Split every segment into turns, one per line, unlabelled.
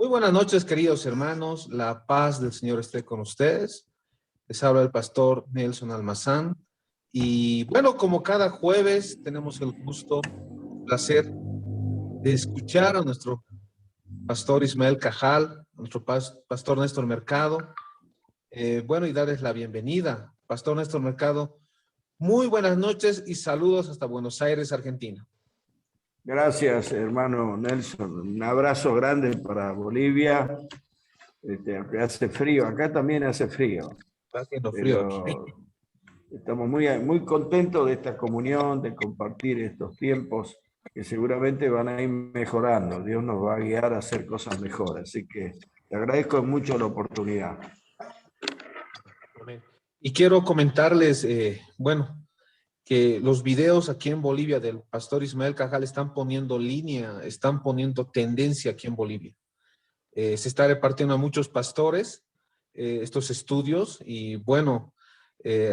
Muy buenas noches, queridos hermanos. La paz del Señor esté con ustedes. Les habla el pastor Nelson Almazán. Y bueno, como cada jueves, tenemos el gusto, el placer de escuchar a nuestro pastor Ismael Cajal, a nuestro pastor Néstor Mercado. Bueno, y darles la bienvenida. Pastor Néstor Mercado, muy buenas noches y saludos hasta Buenos Aires, Argentina.
Gracias, hermano Nelson. Un abrazo grande para Bolivia. Aunque hace frío, acá también hace frío.
Está haciendo frío.
Pero estamos muy contentos de esta comunión, de compartir estos tiempos que seguramente van a ir mejorando. Dios nos va a guiar a hacer cosas mejores. Así que te agradezco mucho la oportunidad.
Y quiero comentarles, bueno, que los videos aquí en Bolivia del pastor Ismael Cajal están poniendo línea, están poniendo tendencia aquí en Bolivia. Se está repartiendo a muchos pastores estos estudios y bueno,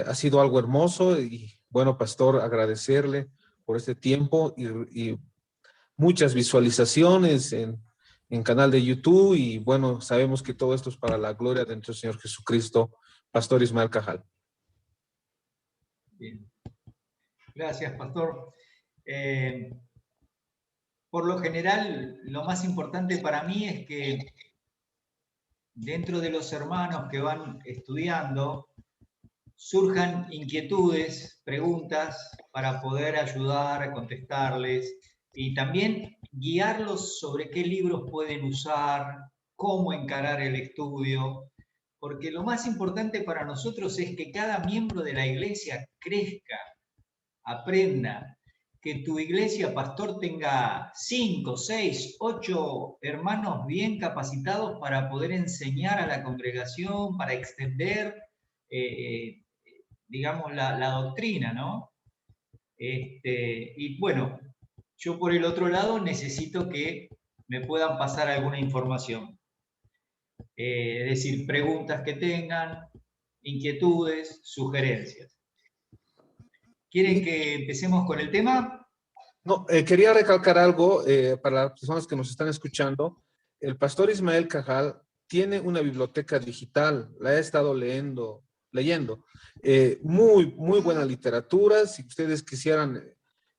ha sido algo hermoso y bueno, pastor, agradecerle por este tiempo y muchas visualizaciones en canal de YouTube y bueno, sabemos que todo esto es para la gloria de nuestro Señor Jesucristo, pastor Ismael Cajal.
Bien. Gracias, pastor. Por lo general, lo más importante para mí es que dentro de los hermanos que van estudiando surjan inquietudes, preguntas para poder ayudar a contestarles y también guiarlos sobre qué libros pueden usar, cómo encarar el estudio, porque lo más importante para nosotros es que cada miembro de la iglesia crezca, aprenda, que tu iglesia, pastor, tenga 5, 6, 8 hermanos bien capacitados para poder enseñar a la congregación, para extender, digamos, la doctrina, ¿no? Y bueno, yo por el otro lado necesito que me puedan pasar alguna información. Es decir, preguntas que tengan, inquietudes, sugerencias. ¿Quieren que empecemos con el tema?
No, quería recalcar algo para las personas que nos están escuchando. El pastor Ismael Cajal tiene una biblioteca digital, la he estado leyendo. Muy buena literatura. Si ustedes quisieran,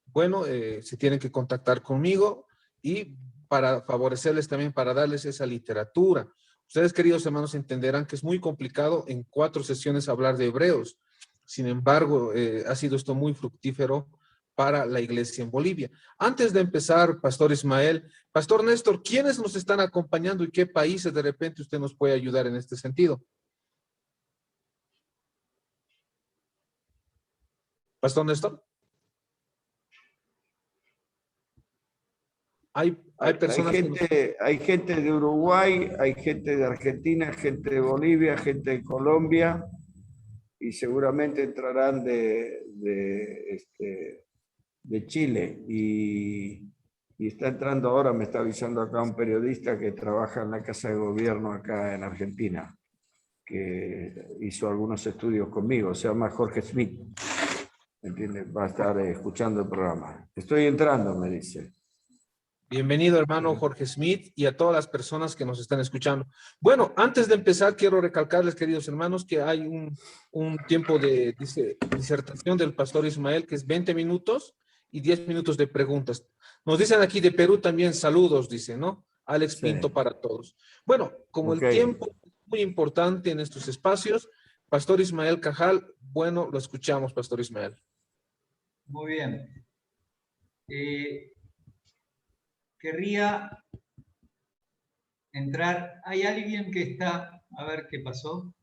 bueno, se tienen que contactar conmigo y para favorecerles también, para darles esa literatura. Ustedes, queridos hermanos, entenderán que es muy complicado en 4 sesiones hablar de Hebreos. Sin embargo, ha sido esto muy fructífero para la iglesia en Bolivia. Antes de empezar, Pastor Ismael, Pastor Néstor, ¿quiénes nos están acompañando y qué países de repente usted nos puede ayudar en este sentido? Pastor Néstor. Hay personas
hay gente de Uruguay, hay gente de Argentina, gente de Bolivia, gente de Colombia y seguramente entrarán de Chile y está entrando ahora, me está avisando acá un periodista que trabaja en la Casa de Gobierno acá en Argentina, que hizo algunos estudios conmigo, se llama Jorge Smith, ¿entiendes? Va a estar escuchando el programa. Estoy entrando, me dice.
Bienvenido, hermano Jorge Smith, y a todas las personas que nos están escuchando. Bueno, antes de empezar, quiero recalcarles, queridos hermanos, que hay un tiempo de disertación del pastor Ismael, que es 20 minutos y 10 minutos de preguntas. Nos dicen aquí de Perú también saludos, dice, ¿no? Alex Pinto sí. Para todos. Bueno, como el tiempo es muy importante en estos espacios, pastor Ismael Cajal, bueno, lo escuchamos, pastor Ismael.
Muy bien. Querría entrar. ¿Hay alguien que está? A ver qué pasó.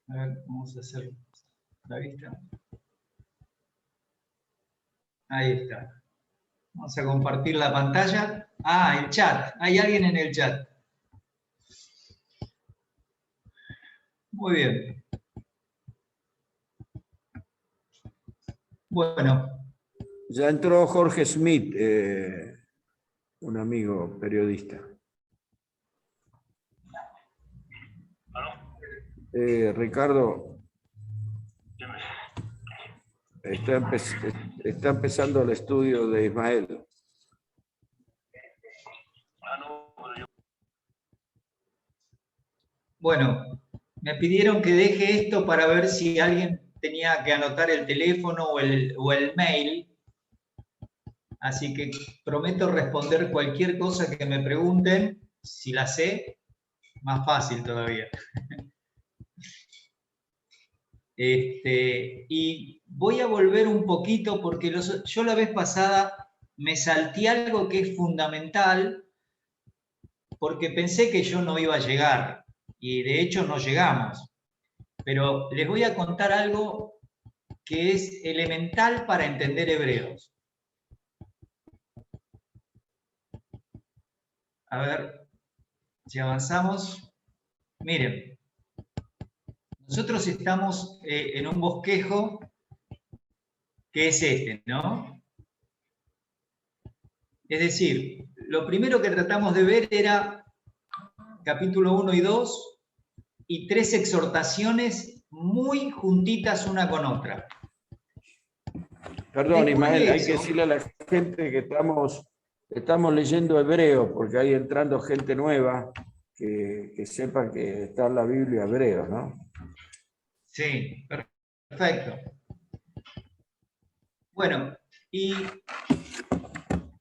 A ver, vamos a hacer la vista. Ahí está. Vamos a compartir la pantalla. Ah, el chat. ¿Hay alguien en el chat? Muy bien. Bueno.
Ya entró Jorge Smith, un amigo periodista. Ricardo, está empezando el estudio de Ismael.
Bueno, me pidieron que deje esto para ver si alguien tenía que anotar el teléfono o el mail. Así que prometo responder cualquier cosa que me pregunten. Si la sé, más fácil todavía. Y voy a volver un poquito porque yo la vez pasada me salté algo que es fundamental porque pensé que yo no iba a llegar y de hecho no llegamos. Pero les voy a contar algo que es elemental para entender Hebreos. A ver si avanzamos. Miren, nosotros estamos en un bosquejo que es este, ¿no? Es decir, lo primero que tratamos de ver era capítulo 1 y 2 y 3 exhortaciones muy juntitas una con otra.
Perdón,
Después
Ismael,
de
hay que
eso,
decirle a la gente que estamos leyendo hebreo, porque hay entrando gente nueva que sepa que está en la Biblia hebreo, ¿no?
sí, perfecto. Bueno, y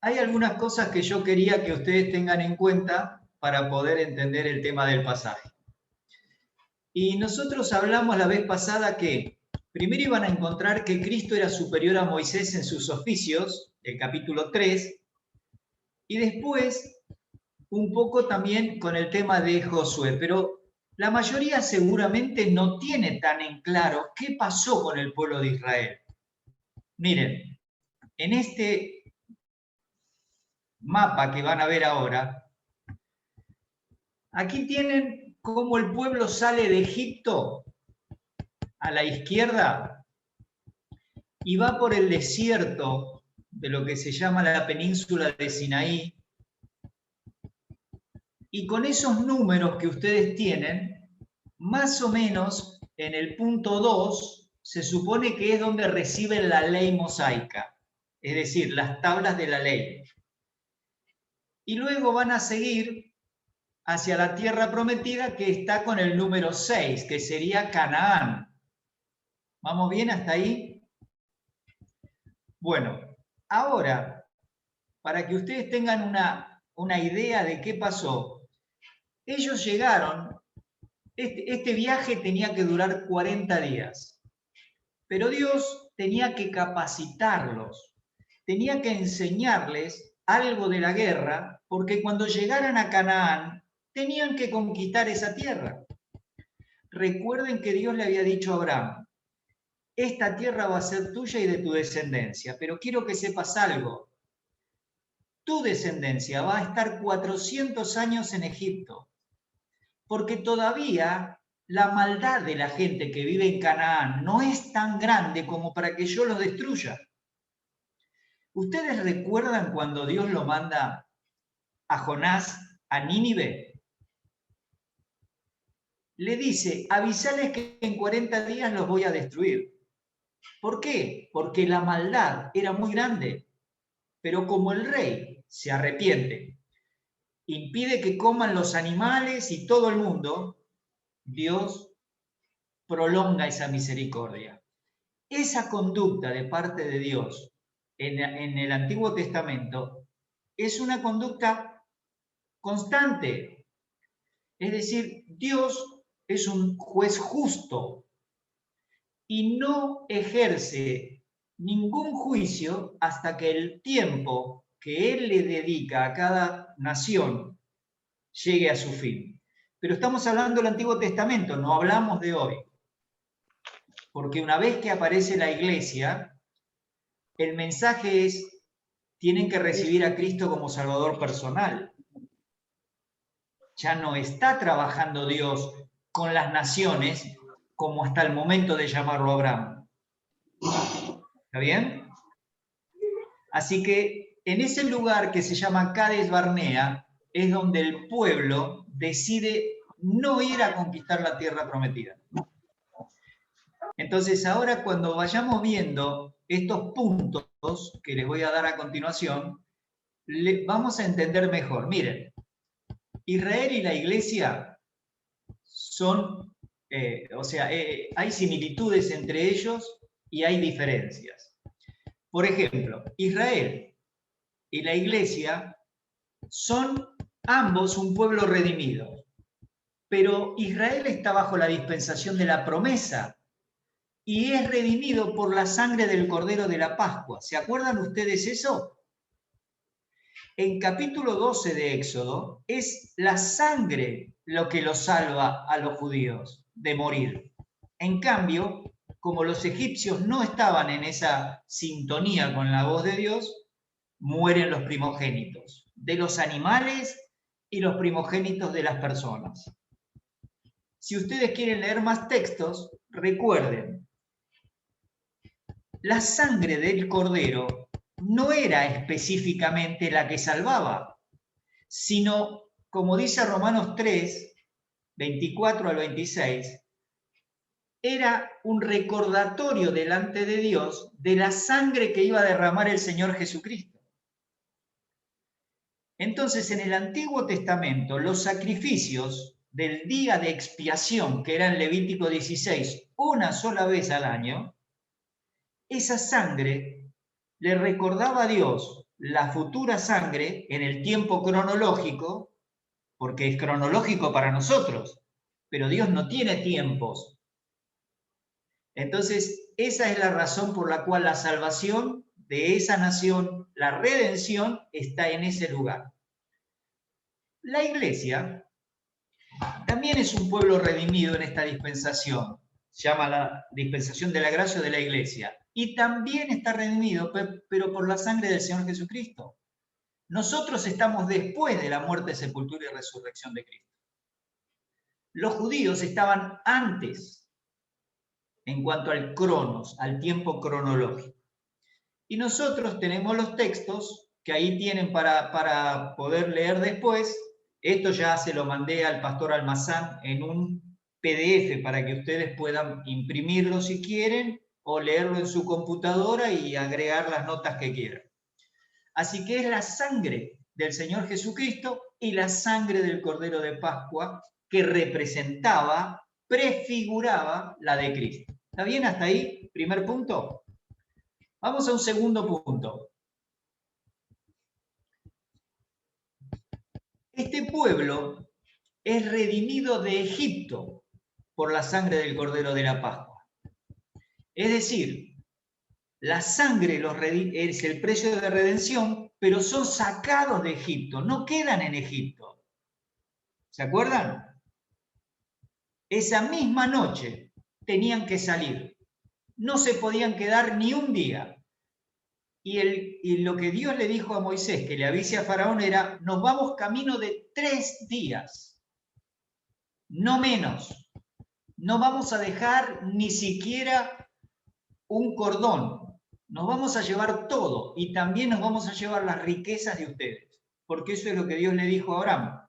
hay algunas cosas que yo quería que ustedes tengan en cuenta para poder entender el tema del pasaje. Y nosotros hablamos la vez pasada que primero iban a encontrar que Cristo era superior a Moisés en sus oficios, el capítulo 3, y después un poco también con el tema de Josué, pero la mayoría seguramente no tiene tan en claro qué pasó con el pueblo de Israel. Miren, en este mapa que van a ver ahora, aquí tienen cómo el pueblo sale de Egipto a la izquierda y va por el desierto de lo que se llama la península de Sinaí. Y con esos números que ustedes tienen, más o menos en el punto 2 se supone que es donde reciben la ley mosaica, es decir, las tablas de la ley. Y luego van a seguir hacia la tierra prometida que está con el número 6, que sería Canaán. ¿Vamos bien hasta ahí? Bueno, ahora, para que ustedes tengan una idea de qué pasó, ellos llegaron, este viaje tenía que durar 40 días, pero Dios tenía que capacitarlos, tenía que enseñarles algo de la guerra, porque cuando llegaran a Canaán, tenían que conquistar esa tierra. Recuerden que Dios le había dicho a Abraham, esta tierra va a ser tuya y de tu descendencia, pero quiero que sepas algo. Tu descendencia va a estar 400 años en Egipto, porque todavía la maldad de la gente que vive en Canaán no es tan grande como para que yo los destruya. ¿Ustedes recuerdan cuando Dios lo manda a Jonás a Nínive? Le dice, avisales que en 40 días los voy a destruir. ¿Por qué? Porque la maldad era muy grande, pero como el rey se arrepiente, impide que coman los animales y todo el mundo, Dios prolonga esa misericordia. Esa conducta de parte de Dios en el Antiguo Testamento es una conducta constante. Es decir, Dios es un juez justo y no ejerce ningún juicio hasta que el tiempo que Él le dedica a cada nación llegue a su fin. Pero estamos hablando del Antiguo Testamento, no hablamos de hoy. Porque una vez que aparece la iglesia, el mensaje es, tienen que recibir a Cristo como Salvador personal. Ya no está trabajando Dios con las naciones como hasta el momento de llamarlo a Abraham. ¿Está bien? Así que en ese lugar que se llama Cades Barnea es donde el pueblo decide no ir a conquistar la tierra prometida. Entonces ahora cuando vayamos viendo estos puntos que les voy a dar a continuación, vamos a entender mejor. Miren, Israel y la iglesia son, hay similitudes entre ellos y hay diferencias. Por ejemplo, Israel y la iglesia son ambos un pueblo redimido, pero Israel está bajo la dispensación de la promesa y es redimido por la sangre del Cordero de la Pascua. ¿Se acuerdan ustedes eso? En capítulo 12 de Éxodo, es la sangre lo que los salva a los judíos de morir. En cambio, como los egipcios no estaban en esa sintonía con la voz de Dios, mueren los primogénitos de los animales y los primogénitos de las personas. Si ustedes quieren leer más textos, recuerden, la sangre del cordero no era específicamente la que salvaba, sino, como dice Romanos 3, 24 al 26, era un recordatorio delante de Dios de la sangre que iba a derramar el Señor Jesucristo. Entonces, en el Antiguo Testamento, los sacrificios del día de expiación, que era en Levítico 16, una sola vez al año, esa sangre le recordaba a Dios la futura sangre en el tiempo cronológico, porque es cronológico para nosotros, pero Dios no tiene tiempos. Entonces, esa es la razón por la cual la salvación de esa nación, la redención, está en ese lugar. La iglesia también es un pueblo redimido en esta dispensación, se llama la dispensación de la gracia de la iglesia, y también está redimido, pero por la sangre del Señor Jesucristo. Nosotros estamos después de la muerte, sepultura y resurrección de Cristo. Los judíos estaban antes en cuanto al cronos, al tiempo cronológico. Y nosotros tenemos los textos que ahí tienen para poder leer después. Esto ya se lo mandé al pastor Almazán en un PDF para que ustedes puedan imprimirlo si quieren o leerlo en su computadora y agregar las notas que quieran. Así que es la sangre del Señor Jesucristo y la sangre del Cordero de Pascua que representaba, prefiguraba la de Cristo. ¿Está bien hasta ahí? Primer punto. Vamos a un segundo punto. Este pueblo es redimido de Egipto por la sangre del Cordero de la Pascua. Es decir, la sangre es el precio de redención, pero son sacados de Egipto, no quedan en Egipto. ¿Se acuerdan? Esa misma noche tenían que salir. No se podían quedar ni un día. Y lo que Dios le dijo a Moisés, que le avise a Faraón, era, nos vamos camino de 3 días, no menos. No vamos a dejar ni siquiera un cordón. Nos vamos a llevar todo y también nos vamos a llevar las riquezas de ustedes, porque eso es lo que Dios le dijo a Abraham.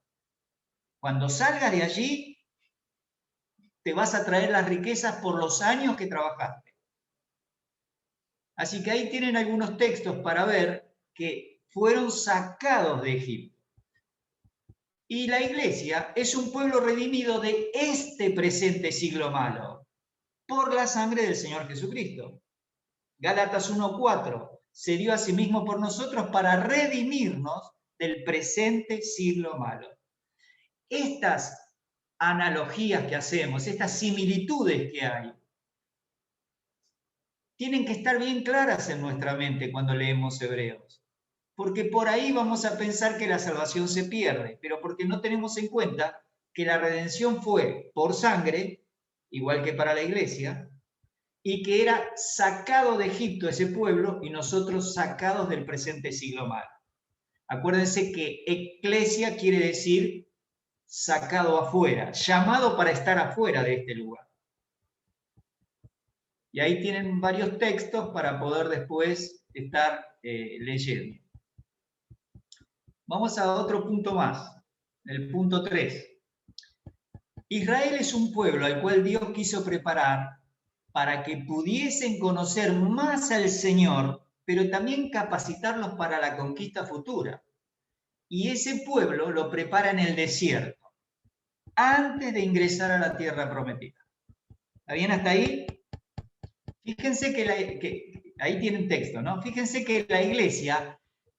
Cuando salgas de allí, te vas a traer las riquezas por los años que trabajaste. Así que ahí tienen algunos textos para ver que fueron sacados de Egipto. Y la iglesia es un pueblo redimido de este presente siglo malo, por la sangre del Señor Jesucristo. Gálatas 1:4, se dio a sí mismo por nosotros para redimirnos del presente siglo malo. Estas analogías que hacemos, estas similitudes que hay, tienen que estar bien claras en nuestra mente cuando leemos Hebreos. Porque por ahí vamos a pensar que la salvación se pierde, pero porque no tenemos en cuenta que la redención fue por sangre, igual que para la iglesia, y que era sacado de Egipto ese pueblo y nosotros sacados del presente siglo malo. Acuérdense que eclesia quiere decir sacado afuera, llamado para estar afuera de este lugar. Y ahí tienen varios textos para poder después estar leyendo. Vamos a otro punto más, el punto 3. Israel es un pueblo al cual Dios quiso preparar para que pudiesen conocer más al Señor, pero también capacitarlos para la conquista futura. Y ese pueblo lo prepara en el desierto, antes de ingresar a la tierra prometida. ¿Está bien hasta ahí? Fíjense que ahí tienen texto, ¿no? Fíjense que la iglesia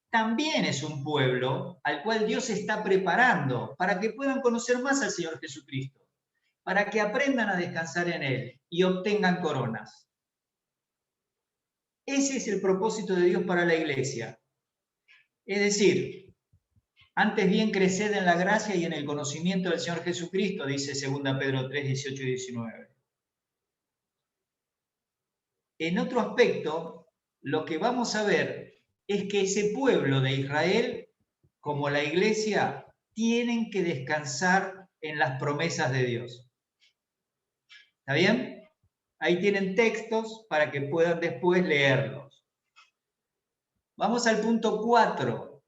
también es un pueblo al cual Dios está preparando para que puedan conocer más al Señor Jesucristo, para que aprendan a descansar en Él y obtengan coronas. Ese es el propósito de Dios para la iglesia. Es decir, antes bien creced en la gracia y en el conocimiento del Señor Jesucristo, dice 2 Pedro 3, 18 y 19. En otro aspecto, lo que vamos a ver es que ese pueblo de Israel, como la iglesia, tienen que descansar en las promesas de Dios. ¿Está bien? Ahí tienen textos para que puedan después leerlos. Vamos al punto 4,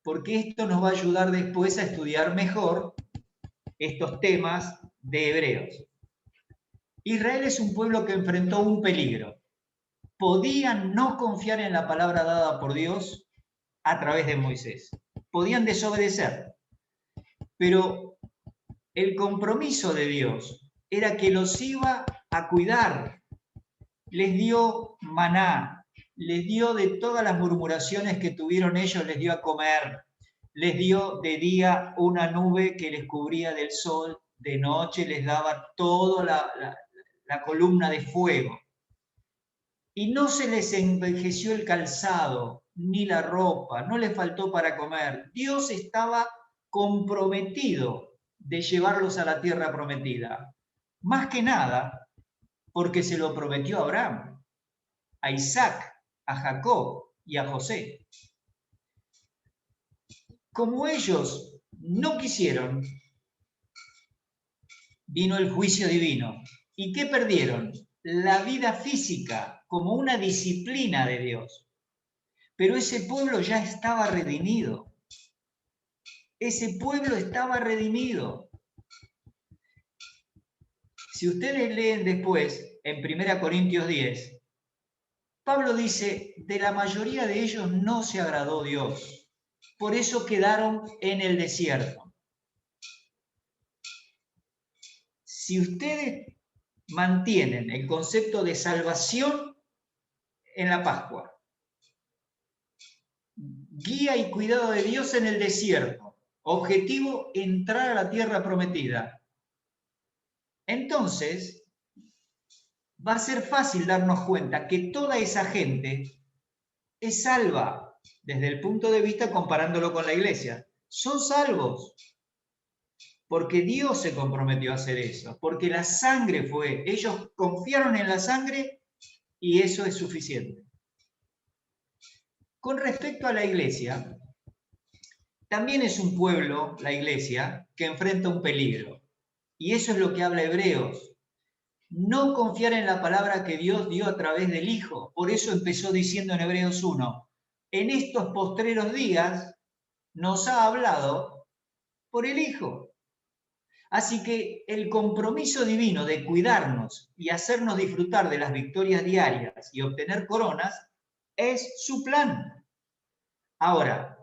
porque esto nos va a ayudar después a estudiar mejor estos temas de Hebreos. Israel es un pueblo que enfrentó un peligro. Podían no confiar en la palabra dada por Dios a través de Moisés. Podían desobedecer. Pero el compromiso de Dios era que los iba a cuidar. Les dio maná, les dio de todas las murmuraciones que tuvieron ellos, les dio a comer, les dio de día una nube que les cubría del sol, de noche les daba toda la columna de fuego. Y no se les envejeció el calzado, ni la ropa, no les faltó para comer. Dios estaba comprometido de llevarlos a la tierra prometida. Más que nada, porque se lo prometió a Abraham, a Isaac, a Jacob y a José. Como ellos no quisieron, vino el juicio divino. ¿Y qué perdieron? La vida física como una disciplina de Dios. Pero ese pueblo ya estaba redimido. Ese pueblo estaba redimido. Si ustedes leen después, en 1 Corintios 10, Pablo dice, de la mayoría de ellos no se agradó Dios. Por eso quedaron en el desierto. Si ustedes mantienen el concepto de salvación en la Pascua, guía y cuidado de Dios en el desierto, objetivo, entrar a la tierra prometida, entonces va a ser fácil darnos cuenta que toda esa gente es salva desde el punto de vista comparándolo con la iglesia. Son salvos porque Dios se comprometió a hacer eso, porque la sangre fue, ellos confiaron en la sangre y eso es suficiente. Con respecto a la iglesia, también es un pueblo, la iglesia, que enfrenta un peligro. Y eso es lo que habla Hebreos. No confiar en la palabra que Dios dio a través del Hijo. Por eso empezó diciendo en Hebreos 1, en estos postreros días nos ha hablado por el Hijo. Así que el compromiso divino de cuidarnos y hacernos disfrutar de las victorias diarias y obtener coronas es su plan. Ahora,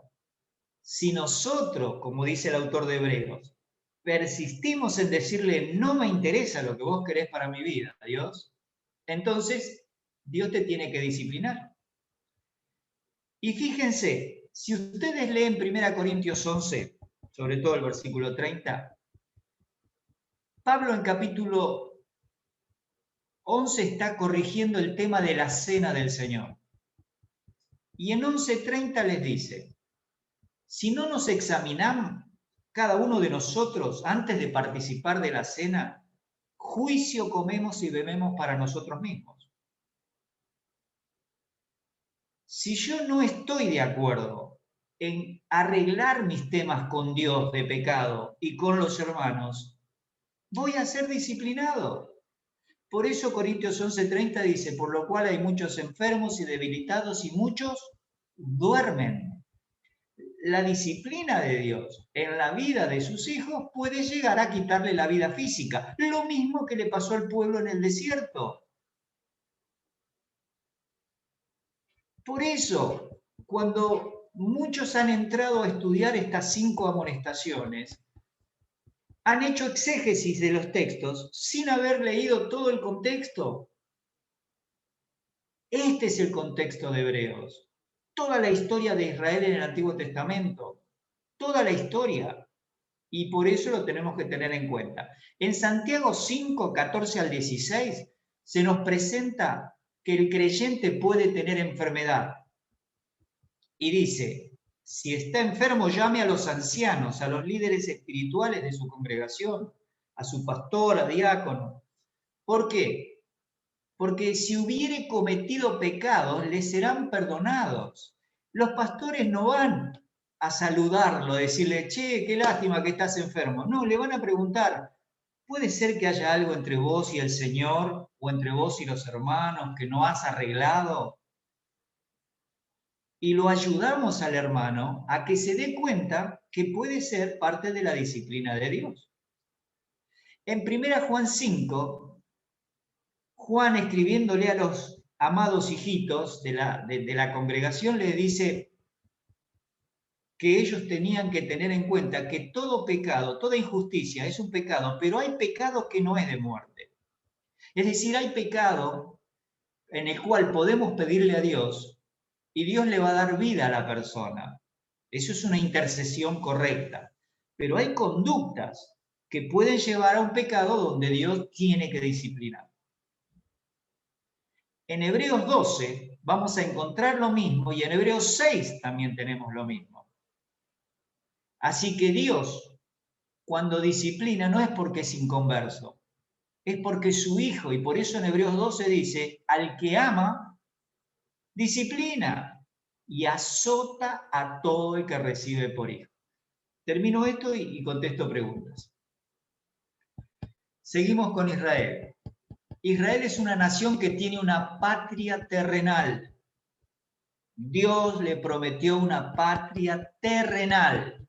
si nosotros, como dice el autor de Hebreos, persistimos en decirle, no me interesa lo que vos querés para mi vida, Dios, entonces Dios te tiene que disciplinar. Y fíjense, si ustedes leen 1 Corintios 11, sobre todo el versículo 30, Pablo en capítulo 11 está corrigiendo el tema de la cena del Señor. Y en 11:30 les dice, si no nos examinamos cada uno de nosotros antes de participar de la cena, juicio comemos y bebemos para nosotros mismos. Si yo no estoy de acuerdo en arreglar mis temas con Dios de pecado y con los hermanos, voy a ser disciplinado. Por eso Corintios 11:30 dice, por lo cual hay muchos enfermos y debilitados y muchos duermen. la disciplina de Dios en la vida de sus hijos puede llegar a quitarle la vida física. Lo mismo que le pasó al pueblo en el desierto. Por eso, cuando muchos han entrado a estudiar estas 5 amonestaciones, han hecho exégesis de los textos sin haber leído todo el contexto. Este es el contexto de Hebreos. Toda la historia de Israel en el Antiguo Testamento. Toda la historia. Y por eso lo tenemos que tener en cuenta. En Santiago 5, 14 al 16, se nos presenta que el creyente puede tener enfermedad. Y dice, si está enfermo, llame a los ancianos, a los líderes espirituales de su congregación, a su pastor, a diácono. ¿Por qué? Porque si hubiere cometido pecados, le serán perdonados. Los pastores no van a saludarlo, a decirle, che, qué lástima que estás enfermo. No, le van a preguntar, ¿puede ser que haya algo entre vos y el Señor, o entre vos y los hermanos que no has arreglado? Y lo ayudamos al hermano a que se dé cuenta que puede ser parte de la disciplina de Dios. En 1 Juan 5, Juan, escribiéndole a los amados hijitos de la congregación, les dice que ellos tenían que tener en cuenta que todo pecado, toda injusticia es un pecado, pero hay pecado que no es de muerte. Es decir, hay pecado en el cual podemos pedirle a Dios y Dios le va a dar vida a la persona. Eso es una intercesión correcta. Pero hay conductas que pueden llevar a un pecado donde Dios tiene que disciplinar. En Hebreos 12 vamos a encontrar lo mismo y en Hebreos 6 también tenemos lo mismo. Así que Dios, cuando disciplina, no es porque es inconverso, es porque es su Hijo, y por eso en Hebreos 12 dice, al que ama, disciplina y azota a todo el que recibe por hijo. Termino esto y contesto preguntas. Seguimos con Israel. Israel es una nación que tiene una patria terrenal. Dios le prometió una patria terrenal.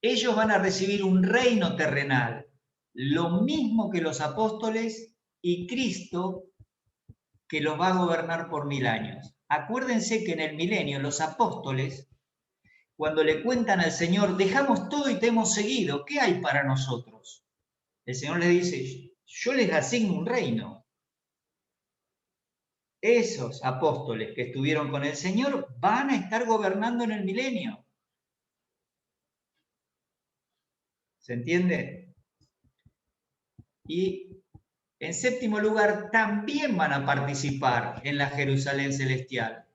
Ellos van a recibir un reino terrenal, lo mismo que los apóstoles y Cristo, que los va a gobernar por 1000 años. Acuérdense que en el milenio los apóstoles, cuando le cuentan al Señor, dejamos todo y te hemos seguido, ¿qué hay para nosotros? El Señor les dice, yo les asigno un reino. Esos apóstoles que estuvieron con el Señor van a estar gobernando en el milenio. ¿Se entiende? Y en séptimo lugar, también van a participar en la Jerusalén celestial.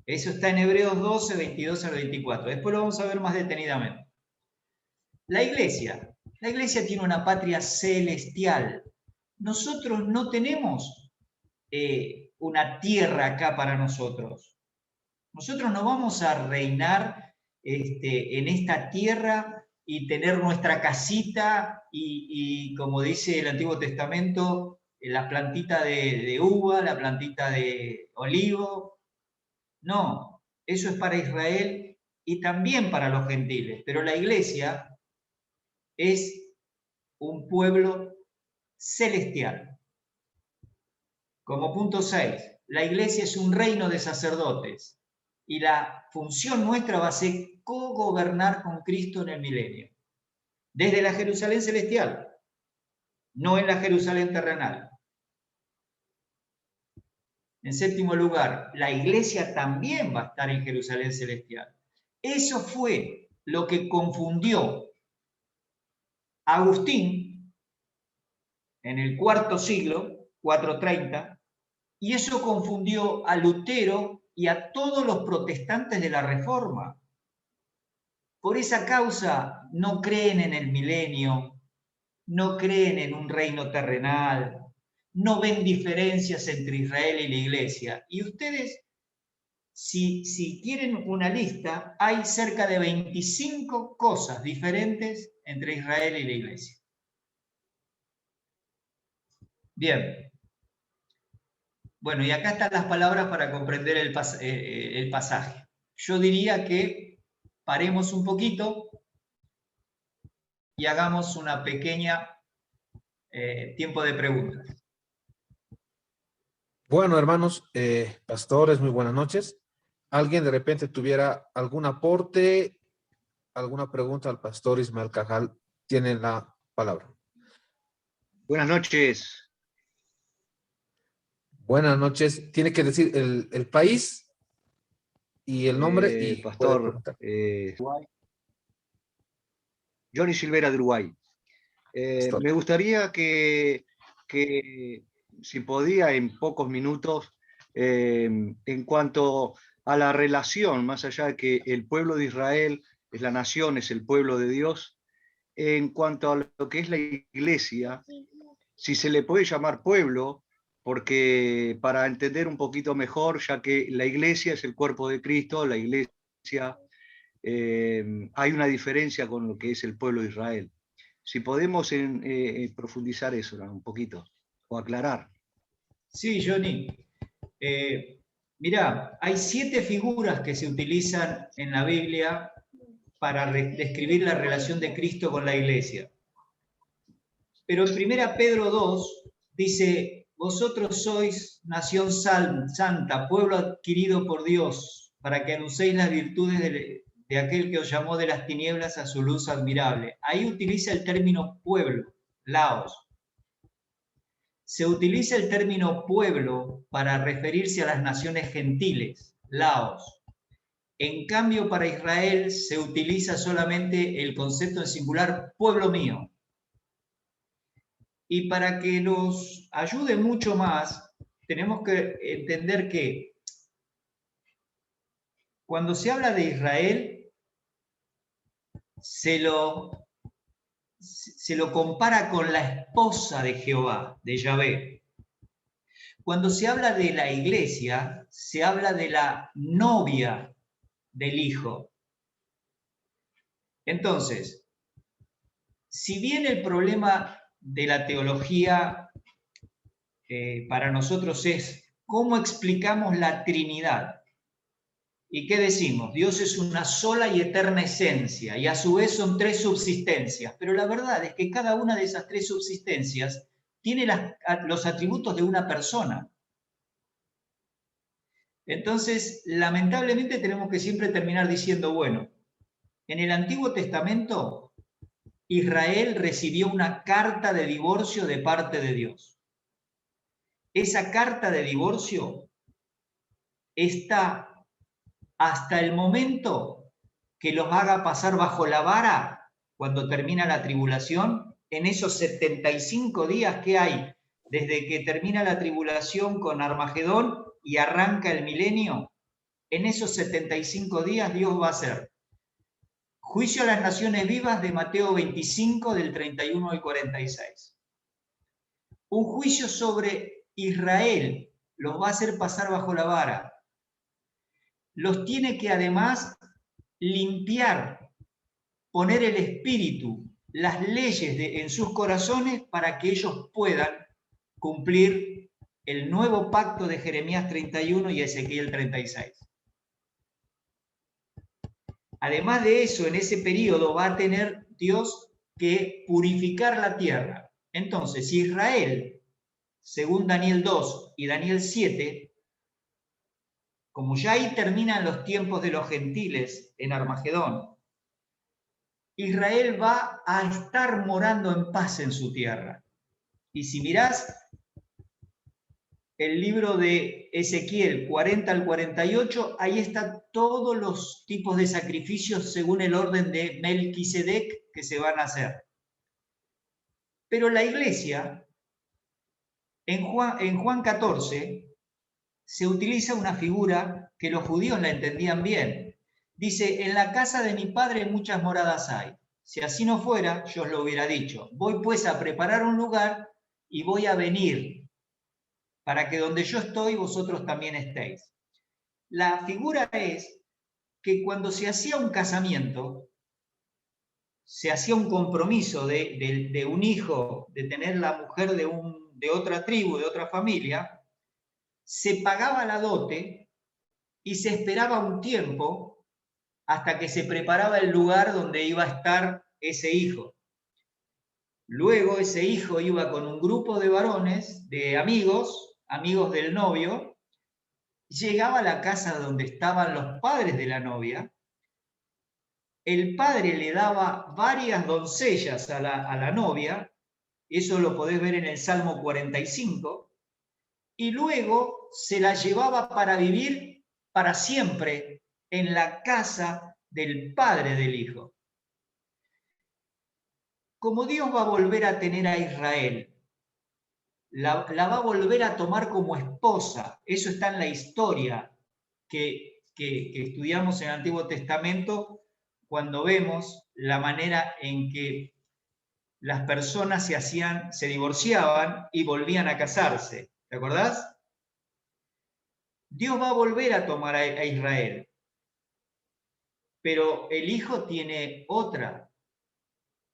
Eso está en Hebreos 12, 22 al 24. Después lo vamos a ver más detenidamente. La iglesia tiene una patria celestial. Nosotros no tenemos una tierra acá para nosotros. Nosotros no vamos a reinar en esta tierra y tener nuestra casita y como dice el Antiguo Testamento, la plantita de uva, la plantita de olivo. No, eso es para Israel y también para los gentiles, pero la iglesia es un pueblo celestial. Como punto 6, la iglesia es un reino de sacerdotes y la función nuestra va a ser cogobernar con Cristo en el milenio. Desde la Jerusalén celestial, no en la Jerusalén terrenal. En séptimo lugar, la iglesia también va a estar en Jerusalén celestial. Eso fue lo que confundió a Agustín en el cuarto siglo, 430, y eso confundió a Lutero y a todos los protestantes de la Reforma. Por esa causa no creen en el milenio, no creen en un reino terrenal, no ven diferencias entre Israel y la iglesia. Y ustedes, si tienen una lista, hay cerca de 25 cosas diferentes entre Israel y la iglesia. Bien. Bueno, y acá están las palabras para comprender el pasaje. Yo diría que paremos un poquito y hagamos una pequeña tiempo de preguntas.
Bueno, hermanos, pastores, muy buenas noches. ¿Alguien de repente tuviera algún aporte, alguna pregunta al pastor Ismael Cajal? Tiene la palabra.
Buenas noches.
Buenas noches. Tiene que decir el país y el nombre y puede
Pastor
preguntar.
Johnny Silvera de Uruguay.
Pastor.
Me gustaría que si podía en pocos minutos, en cuanto a la relación, más allá de que el pueblo de Israel es la nación, es el pueblo de Dios, en cuanto a lo que es la iglesia, si se le puede llamar pueblo, porque para entender un poquito mejor, ya que la iglesia es el cuerpo de Cristo, la iglesia, hay una diferencia con lo que es el pueblo de Israel. Si podemos profundizar eso, ¿no? Un poquito, o aclarar.
Sí, Johnny. Mirá, hay 7 figuras que se utilizan en la Biblia para describir la relación de Cristo con la iglesia. Pero en 1 Pedro 2 dice, vosotros sois nación santa, pueblo adquirido por Dios, para que anunciéis las virtudes de aquel que os llamó de las tinieblas a su luz admirable. Ahí utiliza el término pueblo, laos. Se utiliza el término pueblo para referirse a las naciones gentiles, laos. En cambio, para Israel se utiliza solamente el concepto en singular, pueblo mío. Y para que nos ayude mucho más, tenemos que entender que cuando se habla de Israel, se lo compara con la esposa de Jehová, de Yahvé. Cuando se habla de la iglesia, se habla de la novia del Hijo. Entonces, si bien el problema de la teología para nosotros es cómo explicamos la Trinidad, ¿y qué decimos? Dios es una sola y eterna esencia, y a su vez son 3 subsistencias, pero la verdad es que cada una de esas 3 subsistencias tiene los atributos de una persona. Entonces, lamentablemente tenemos que siempre terminar diciendo, bueno, en el Antiguo Testamento, Israel recibió una carta de divorcio de parte de Dios. Esa carta de divorcio está hasta el momento que los haga pasar bajo la vara cuando termina la tribulación, en esos 75 días que hay desde que termina la tribulación con Armagedón y arranca el milenio, en esos 75 días Dios va a hacer juicio a las naciones vivas de Mateo 25 del 31 al 46. Un juicio sobre Israel, los va a hacer pasar bajo la vara. Los tiene que además limpiar, poner el espíritu, las leyes en sus corazones para que ellos puedan cumplir el nuevo pacto de Jeremías 31 y Ezequiel 36. Además de eso, en ese periodo va a tener Dios que purificar la tierra. Entonces, si Israel, según Daniel 2 y Daniel 7, como ya ahí terminan los tiempos de los gentiles en Armagedón, Israel va a estar morando en paz en su tierra. Y si mirás el libro de Ezequiel 40 al 48, ahí están todos los tipos de sacrificios según el orden de Melquisedec que se van a hacer. Pero la iglesia, en Juan 14, se utiliza una figura que los judíos la entendían bien. Dice, en la casa de mi padre muchas moradas hay. Si así no fuera, yo os lo hubiera dicho. Voy pues a preparar un lugar y voy a venir para que donde yo estoy, vosotros también estéis. La figura es que cuando se hacía un casamiento, se hacía un compromiso de un hijo, de tener la mujer de otra tribu, de otra familia, se pagaba la dote y se esperaba un tiempo hasta que se preparaba el lugar donde iba a estar ese hijo. Luego ese hijo iba con un grupo de varones, de amigos del novio, llegaba a la casa donde estaban los padres de la novia. El padre le daba varias doncellas a la novia, eso lo podés ver en el Salmo 45, y luego se la llevaba para vivir para siempre en la casa del padre del hijo. Como Dios va a volver a tener a Israel, la va a volver a tomar como esposa, eso está en la historia que estudiamos en el Antiguo Testamento, cuando vemos la manera en que las personas se divorciaban y volvían a casarse. ¿Te acordás? Dios va a volver a tomar a Israel, pero el hijo tiene otra,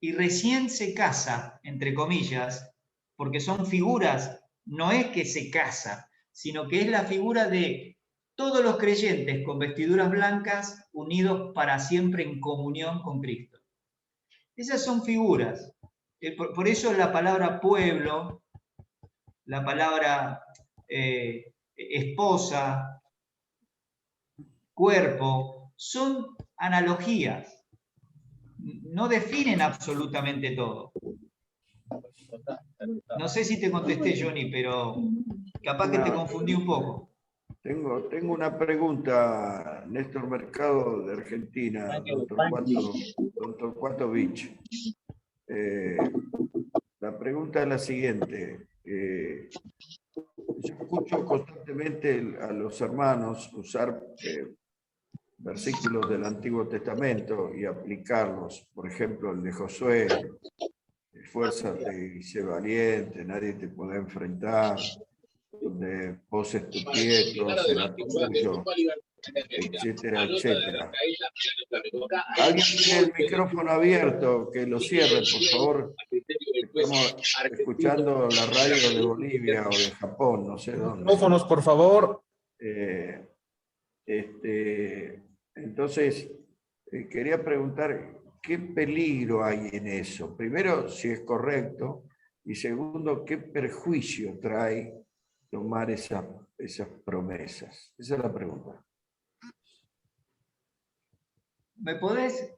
y recién se casa, entre comillas, porque son figuras, no es que se casa, sino que es la figura de todos los creyentes con vestiduras blancas unidos para siempre en comunión con Cristo. Esas son figuras. Por eso la palabra pueblo, la palabra esposa, cuerpo, son analogías. No definen absolutamente todo. No sé si te contesté, Johnny, pero capaz que te confundí un poco.
Tengo una pregunta, Néstor Mercado de Argentina, doctor Cuato Vich. La pregunta es la siguiente. Yo escucho constantemente a los hermanos usar versículos del Antiguo Testamento y aplicarlos. Por ejemplo, el de Josué, esfuérzate y sé valiente, nadie te podrá enfrentar, donde poses tu pie, todo será tuyo, etcétera, etcétera. Alguien tiene el micrófono abierto, que lo cierre, por favor. Estamos escuchando la radio de Bolivia o de Japón, no sé dónde.
Micrófonos, por favor.
Entonces, quería preguntar, ¿qué peligro hay en eso? Primero, si es correcto, y segundo, ¿qué perjuicio trae tomar esas promesas? Esa es la pregunta.
¿Me podés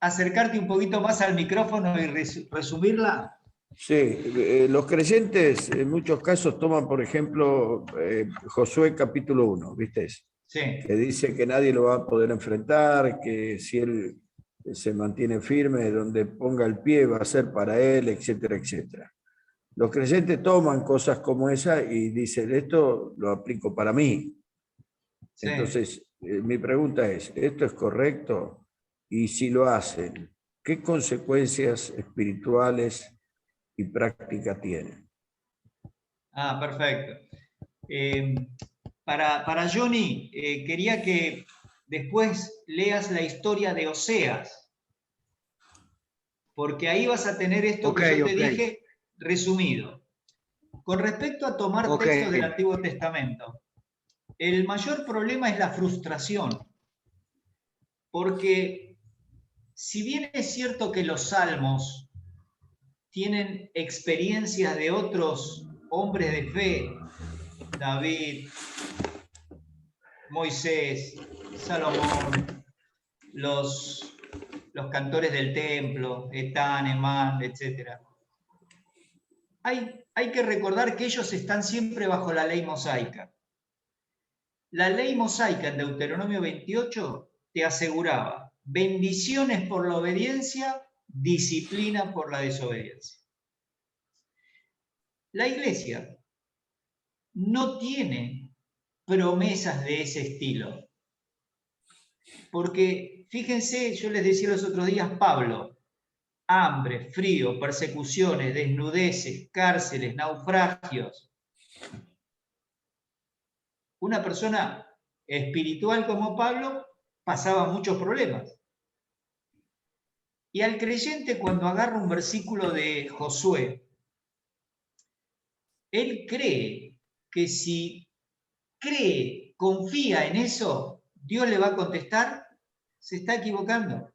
acercarte un poquito más al micrófono y resumirla?
Sí, los creyentes en muchos casos toman, por ejemplo, Josué capítulo 1, ¿viste eso?
Sí.
Que dice que nadie lo va a poder enfrentar, que si él se mantiene firme, donde ponga el pie va a ser para él, etcétera, etcétera. Los creyentes toman cosas como esa y dicen, esto lo aplico para mí. Sí. Entonces, mi pregunta es, ¿esto es correcto? Y si lo hacen, ¿qué consecuencias espirituales y prácticas tienen?
Ah, perfecto. Para Johnny, quería que después leas la historia de Oseas, porque ahí vas a tener esto que yo te dije resumido. Con respecto a tomar textos del Antiguo Testamento, el mayor problema es la frustración, porque si bien es cierto que los salmos tienen experiencias de otros hombres de fe, David, Moisés, Salomón, los cantores del templo, Etán, Emán, etc. Hay que recordar que ellos están siempre bajo la ley mosaica. La ley mosaica en Deuteronomio 28 te aseguraba bendiciones por la obediencia, disciplina por la desobediencia. La iglesia no tiene promesas de ese estilo. Porque, fíjense, yo les decía los otros días, Pablo, hambre, frío, persecuciones, desnudeces, cárceles, naufragios. Una persona espiritual como Pablo pasaba muchos problemas. Y al creyente, cuando agarra un versículo de Josué, él cree que si cree, confía en eso, Dios le va a contestar, se está equivocando.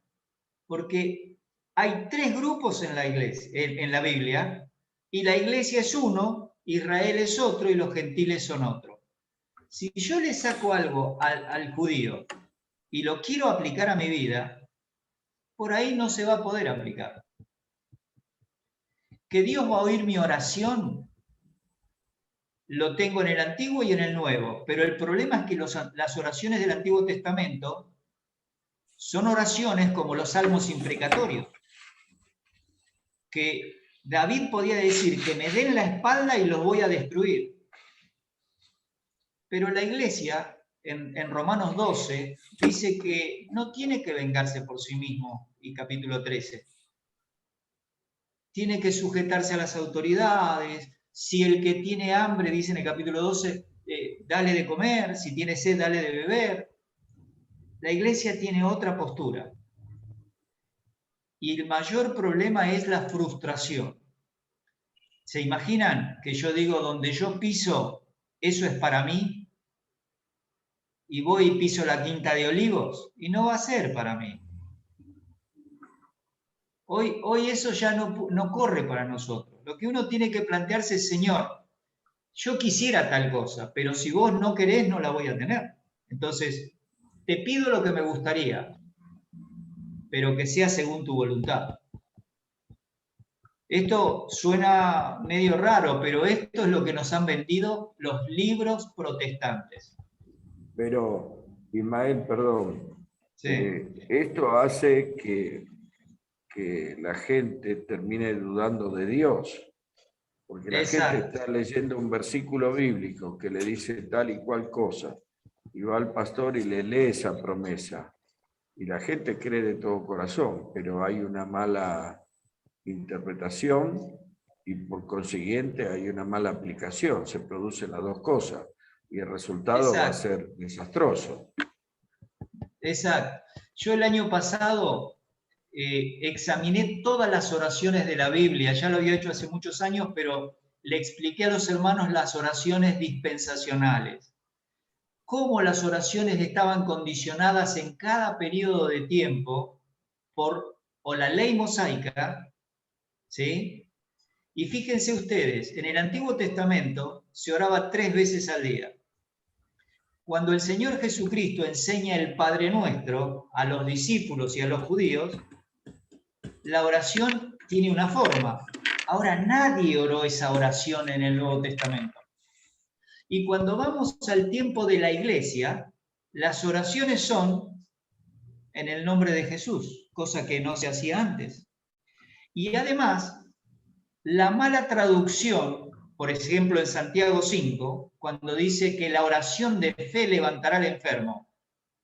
Porque hay 3 grupos en la iglesia, en la Biblia, y la iglesia es uno, Israel es otro y los gentiles son otro. Si yo le saco algo al judío y lo quiero aplicar a mi vida, por ahí no se va a poder aplicar. Que Dios va a oír mi oración, lo tengo en el Antiguo y en el Nuevo, pero el problema es que las oraciones del Antiguo Testamento son oraciones como los salmos imprecatorios, que David podía decir que me den la espalda y los voy a destruir. Pero la iglesia, en Romanos 12, dice que no tiene que vengarse por sí mismo, y capítulo 13. Tiene que sujetarse a las autoridades. Si el que tiene hambre, dice en el capítulo 12, dale de comer. Si tiene sed, dale de beber. La iglesia tiene otra postura. Y el mayor problema es la frustración. ¿Se imaginan que yo digo, donde yo piso, eso es para mí? Y voy y piso la Quinta de Olivos, y no va a ser para mí. Hoy eso ya no corre para nosotros. Lo que uno tiene que plantearse es, Señor, yo quisiera tal cosa, pero si vos no querés, no la voy a tener. Entonces, te pido lo que me gustaría, pero que sea según tu voluntad. Esto suena medio raro, pero esto es lo que nos han vendido los libros protestantes.
Pero, Ismael, perdón,
Sí.
esto hace que la gente termine dudando de Dios, porque la gente está leyendo un versículo bíblico que le dice tal y cual cosa, y va al pastor y le lee esa promesa, y la gente cree de todo corazón, pero hay una mala interpretación y por consiguiente hay una mala aplicación, se producen las dos cosas, y el resultado va a ser desastroso.
Exacto. Yo el año pasado examiné todas las oraciones de la Biblia, ya lo había hecho hace muchos años, pero le expliqué a los hermanos las oraciones dispensacionales, cómo las oraciones estaban condicionadas en cada periodo de tiempo por o la ley mosaica, ¿sí? Y fíjense ustedes, en el Antiguo Testamento se oraba 3 veces al día. Cuando el Señor Jesucristo enseña el Padre Nuestro a los discípulos y a los judíos, la oración tiene una forma. Ahora nadie oró esa oración en el Nuevo Testamento. Y cuando vamos al tiempo de la iglesia, las oraciones son en el nombre de Jesús, cosa que no se hacía antes. Y además, la mala traducción, por ejemplo en Santiago 5, cuando dice que la oración de fe levantará al enfermo.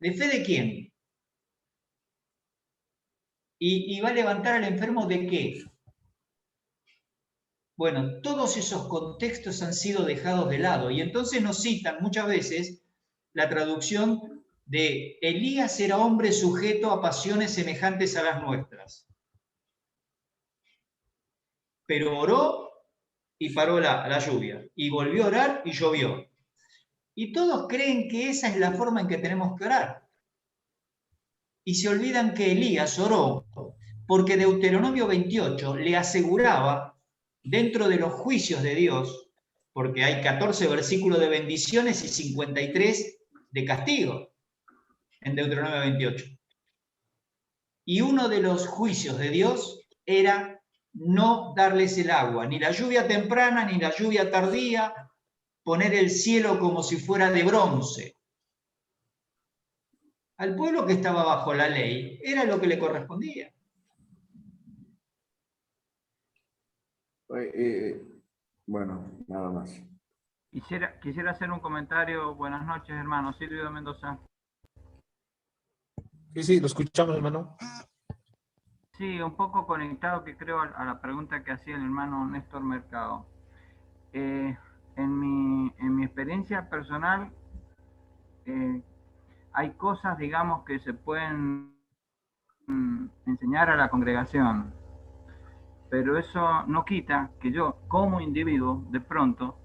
¿De fe de quién? ¿Y va a levantar al enfermo de qué? Bueno, todos esos contextos han sido dejados de lado y entonces nos citan muchas veces la traducción de Elías era hombre sujeto a pasiones semejantes a las nuestras. Pero oró y paró la lluvia, y volvió a orar y llovió. Y todos creen que esa es la forma en que tenemos que orar. Y se olvidan que Elías oró porque Deuteronomio 28 le aseguraba, dentro de los juicios de Dios, porque hay 14 versículos de bendiciones y 53 de castigo en Deuteronomio 28. Y uno de los juicios de Dios era no darles el agua, ni la lluvia temprana, ni la lluvia tardía, poner el cielo como si fuera de bronce. Al pueblo que estaba bajo la ley era lo que le correspondía.
Bueno, nada más.
Quisiera hacer un comentario. Buenas noches, hermano. Silvio Mendoza.
Sí, lo escuchamos, hermano.
Sí, un poco conectado que creo a la pregunta que hacía el hermano Néstor Mercado. En mi experiencia personal, hay cosas, digamos, que se pueden enseñar a la congregación, pero eso no quita que yo, como individuo, de pronto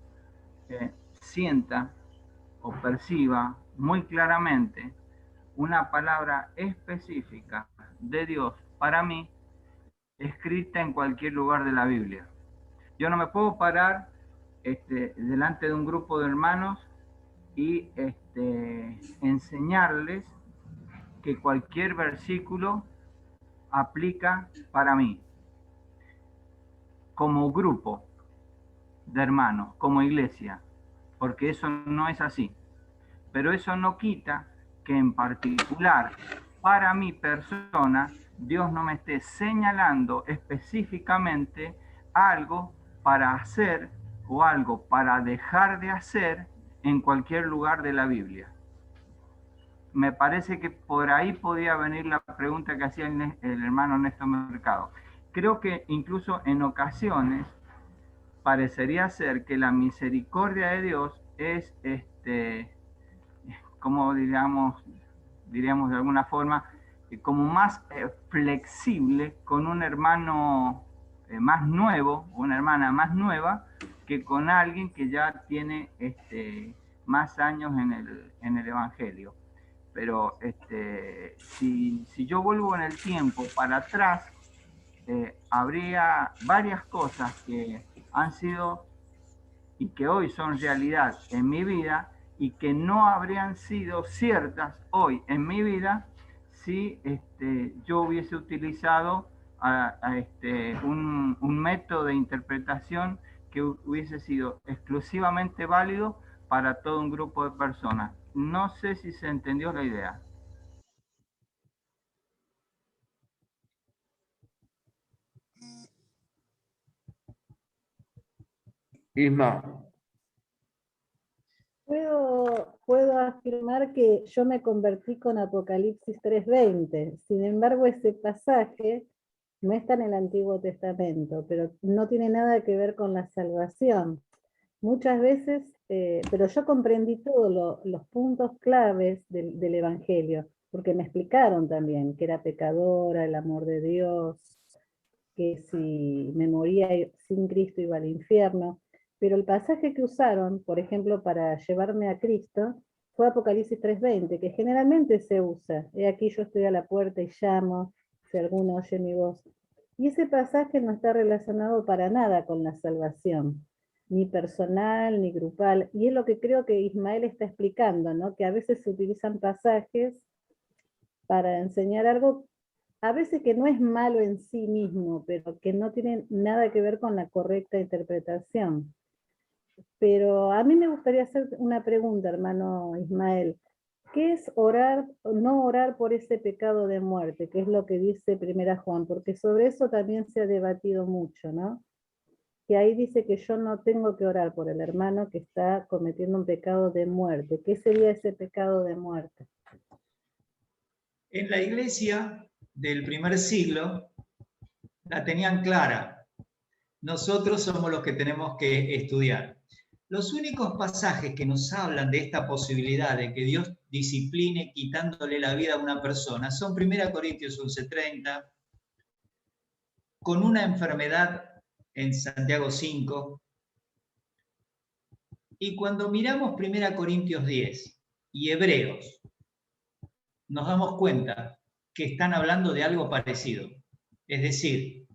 sienta o perciba muy claramente una palabra específica de Dios para mí, escrita en cualquier lugar de la Biblia. Yo no me puedo parar delante de un grupo de hermanos y enseñarles que cualquier versículo aplica para mí, como grupo de hermanos, como iglesia, porque eso no es así. Pero eso no quita que en particular para mi persona Dios no me esté señalando específicamente algo para hacer o algo para dejar de hacer en cualquier lugar de la Biblia. Me parece que por ahí podía venir la pregunta que hacía el hermano Néstor Mercado. Creo que incluso en ocasiones parecería ser que la misericordia de Dios es, como diríamos de alguna forma, como más flexible con un hermano más nuevo, una hermana más nueva, que con alguien que ya tiene más años en el Evangelio. Pero si yo vuelvo en el tiempo para atrás, habría varias cosas que han sido y que hoy son realidad en mi vida y que no habrían sido ciertas hoy en mi vida si yo hubiese utilizado un método de interpretación que hubiese sido exclusivamente válido para todo un grupo de personas. No sé si se entendió la idea.
Isma.
Puedo afirmar que yo me convertí con Apocalipsis 3:20. Sin embargo, ese pasaje no está en el Antiguo Testamento, pero no tiene nada que ver con la salvación. Muchas veces, pero yo comprendí todos los puntos claves del Evangelio, porque me explicaron también que era pecadora, el amor de Dios, que si me moría sin Cristo iba al infierno. Pero el pasaje que usaron, por ejemplo, para llevarme a Cristo, fue Apocalipsis 3:20, que generalmente se usa. He aquí yo estoy a la puerta y llamo, si alguno oye mi voz. Y ese pasaje no está relacionado para nada con la salvación, ni personal, ni grupal. Y es lo que creo que Ismael está explicando, ¿no? Que a veces se utilizan pasajes para enseñar algo, a veces que no es malo en sí mismo, pero que no tiene nada que ver con la correcta interpretación. Pero a mí me gustaría hacer una pregunta, hermano Ismael. ¿Qué es orar, no orar por ese pecado de muerte? Que es lo que dice 1 Juan, porque sobre eso también se ha debatido mucho, ¿no? Que ahí dice que yo no tengo que orar por el hermano que está cometiendo un pecado de muerte. ¿Qué sería ese pecado de muerte?
En la iglesia del primer siglo la tenían clara. Nosotros somos los que tenemos que estudiar. Los únicos pasajes que nos hablan de esta posibilidad de que Dios discipline quitándole la vida a una persona son 1 Corintios 11:30, con una enfermedad en Santiago 5, y cuando miramos 1 Corintios 10 y Hebreos, nos damos cuenta que están hablando de algo parecido. Es decir,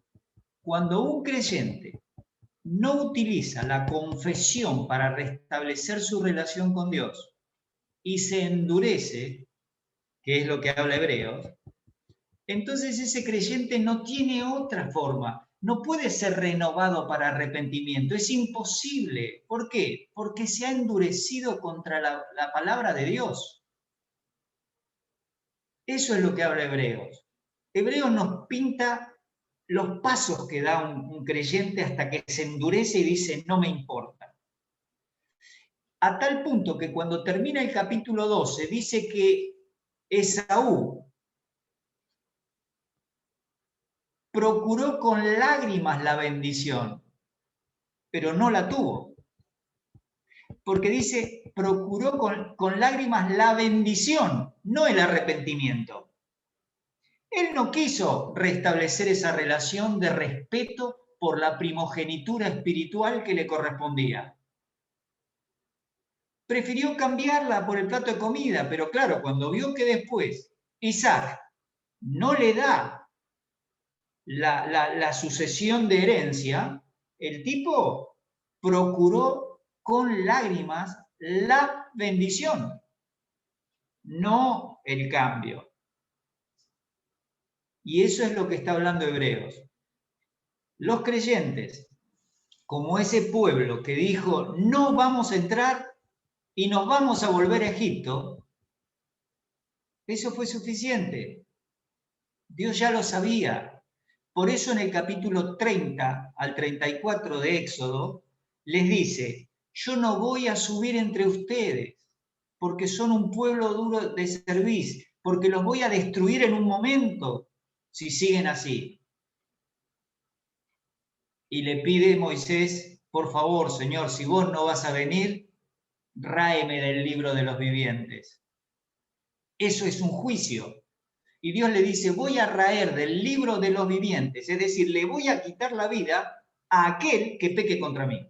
cuando un creyente no utiliza la confesión para restablecer su relación con Dios y se endurece, que es lo que habla Hebreos, entonces ese creyente no tiene otra forma, no puede ser renovado para arrepentimiento, es imposible. ¿Por qué? Porque se ha endurecido contra la palabra de Dios. Eso es lo que habla Hebreos. Hebreos nos pinta los pasos que da un creyente hasta que se endurece y dice, no me importa. A tal punto que cuando termina el capítulo 12, dice que Esaú procuró con lágrimas la bendición, pero no la tuvo. Porque dice, procuró con lágrimas la bendición, no el arrepentimiento. Él no quiso restablecer esa relación de respeto por la primogenitura espiritual que le correspondía. prefirió cambiarla por el plato de comida, pero claro, cuando vio que después Isaac no le da la sucesión de herencia, el tipo procuró con lágrimas la bendición, no el cambio. Y eso es lo que está hablando Hebreos. Los creyentes, como ese pueblo que dijo, no vamos a entrar y nos vamos a volver a Egipto, eso fue suficiente. Dios ya lo sabía. Por eso en el capítulo 30 al 34 de Éxodo, les dice, yo no voy a subir entre ustedes, porque son un pueblo duro de servir, porque los voy a destruir en un momento si siguen así. Y le pide Moisés, por favor, Señor, si vos no vas a venir, ráeme del libro de los vivientes. Eso es un juicio. Y Dios le dice, voy a raer del libro de los vivientes, es decir, le voy a quitar la vida a aquel que peque contra mí.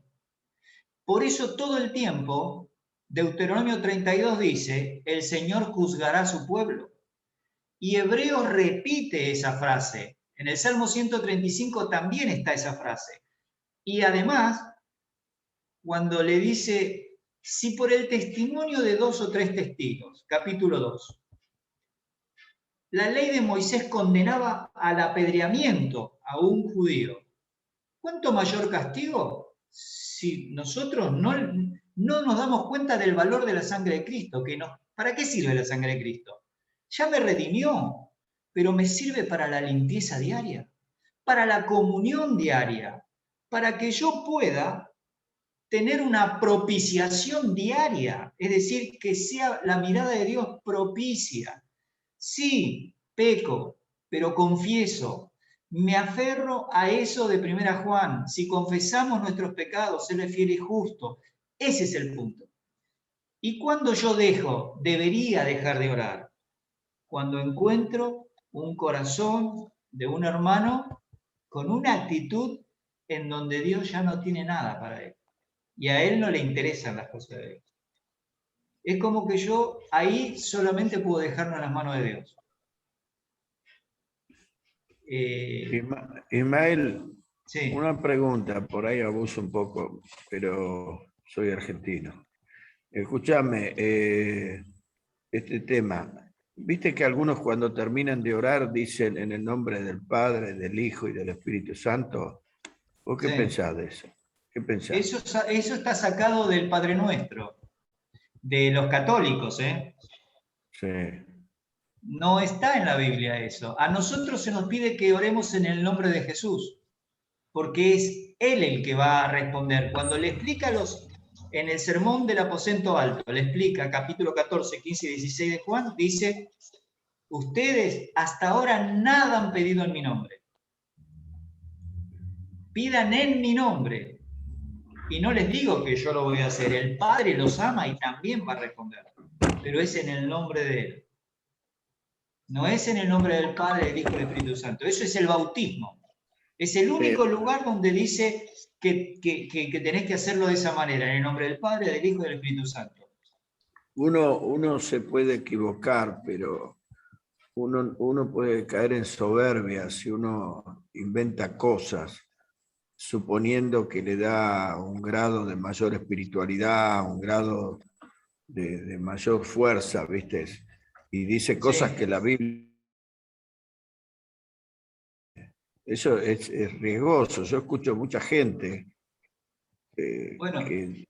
Por eso todo el tiempo, Deuteronomio 32 dice, el Señor juzgará a su pueblo. Y Hebreos repite esa frase. En el Salmo 135 también está esa frase. Y además, cuando le dice, si por el testimonio de 2 o 3 testigos, capítulo 2, la ley de Moisés condenaba al apedreamiento a un judío, ¿cuánto mayor castigo si nosotros no nos damos cuenta del valor de la sangre de Cristo? ¿Para qué sirve la sangre de Cristo? Ya me redimió, pero me sirve para la limpieza diaria, para la comunión diaria, para que yo pueda tener una propiciación diaria, es decir, que sea la mirada de Dios propicia. Sí, peco, pero confieso, me aferro a eso de 1 Juan, si confesamos nuestros pecados, Él es fiel y justo. Ese es el punto. ¿Y cuando yo debería dejar de orar? Cuando encuentro un corazón de un hermano con una actitud en donde Dios ya no tiene nada para él. Y a él no le interesan las cosas de Dios. Es como que yo ahí solamente puedo dejarlo en las manos de Dios.
Ismael,
Sí.
una pregunta, por ahí abuso un poco, pero soy argentino. Escúchame, este tema, viste que algunos cuando terminan de orar dicen en el nombre del Padre, del Hijo y del Espíritu Santo. ¿Vos qué pensás de eso? ¿Qué pensás?
Eso está sacado del Padre Nuestro, de los católicos, ¿eh?
Sí.
No está en la Biblia eso. A nosotros se nos pide que oremos en el nombre de Jesús, porque es Él el que va a responder. Cuando le explica en el sermón del aposento alto, le explica capítulo 14, 15 y 16 de Juan, dice, ustedes hasta ahora nada han pedido en mi nombre. Pidan en mi nombre. Y no les digo que yo lo voy a hacer. El Padre los ama y también va a responder. Pero es en el nombre de Él. No es en el nombre del Padre, del Hijo y del Espíritu Santo. Eso es el bautismo. Es el único lugar donde dice que tenés que hacerlo de esa manera, en el nombre del Padre, del Hijo y del Espíritu Santo.
Uno se puede equivocar, pero uno puede caer en soberbia si uno inventa cosas, suponiendo que le da un grado de mayor espiritualidad, un grado de mayor fuerza, ¿viste? Y dice cosas que la Biblia... Eso es riesgoso. Yo escucho mucha gente.
Bueno,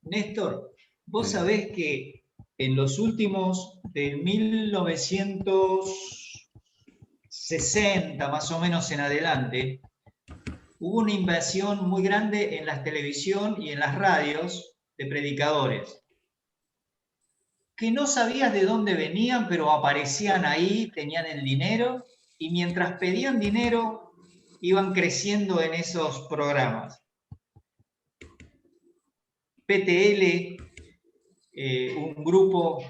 Néstor, vos sabés que en los últimos, de 1960 más o menos en adelante, hubo una invasión muy grande en la televisión y en las radios de predicadores, que no sabías de dónde venían, pero aparecían ahí, tenían el dinero, y mientras pedían dinero, iban creciendo en esos programas. PTL, un grupo,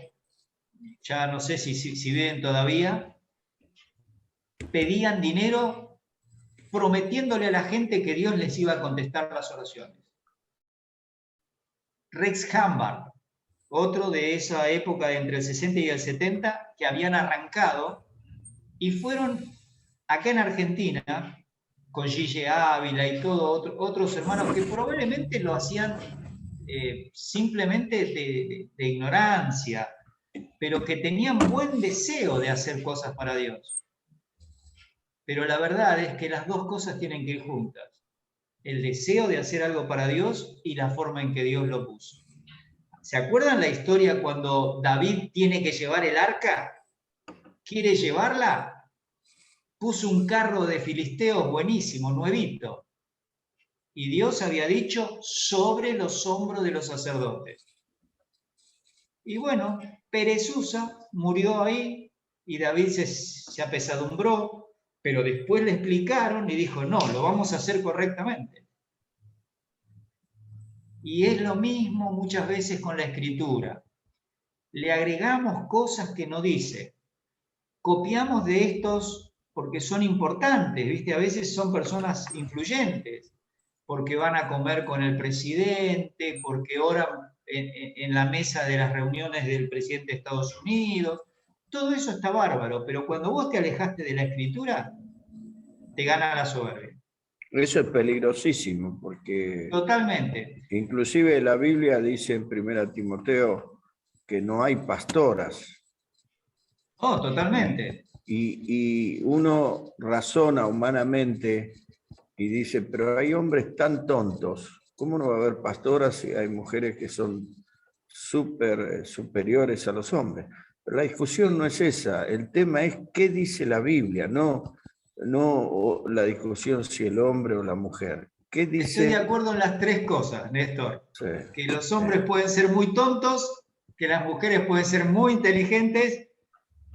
ya no sé si viven todavía, pedían dinero prometiéndole a la gente que Dios les iba a contestar las oraciones. Rex Humbard, otro de esa época entre el 60 y el 70, que habían arrancado y fueron acá en Argentina, con Gille Ávila y todos otros hermanos que probablemente lo hacían simplemente de ignorancia, pero que tenían buen deseo de hacer cosas para Dios. Pero la verdad es que las dos cosas tienen que ir juntas. El deseo de hacer algo para Dios y la forma en que Dios lo puso. ¿Se acuerdan la historia cuando David tiene que llevar el arca? ¿Quiere llevarla? Puso un carro de filisteos buenísimo, nuevito. Y Dios había dicho, sobre los hombros de los sacerdotes. Y bueno, perezusa murió ahí y David se apesadumbró, pero después le explicaron y dijo, no, lo vamos a hacer correctamente. Y es lo mismo muchas veces con la escritura. Le agregamos cosas que no dice. Copiamos de estos porque son importantes, ¿viste? A veces son personas influyentes, porque van a comer con el presidente, porque oran en la mesa de las reuniones del presidente de Estados Unidos. Todo eso está bárbaro, pero cuando vos te alejaste de la escritura, te gana la soberbia.
Eso es peligrosísimo, porque
Totalmente.
inclusive la Biblia dice en 1 Timoteo que no hay pastoras.
Oh, totalmente.
Y uno razona humanamente y dice, pero hay hombres tan tontos, ¿cómo no va a haber pastoras si hay mujeres que son súper superiores a los hombres? Pero la discusión no es esa, el tema es qué dice la Biblia, no la discusión si el hombre o la mujer. ¿Qué dice?
Estoy de acuerdo en las tres cosas, Néstor.
Sí,
que los hombres pueden ser muy tontos, que las mujeres pueden ser muy inteligentes,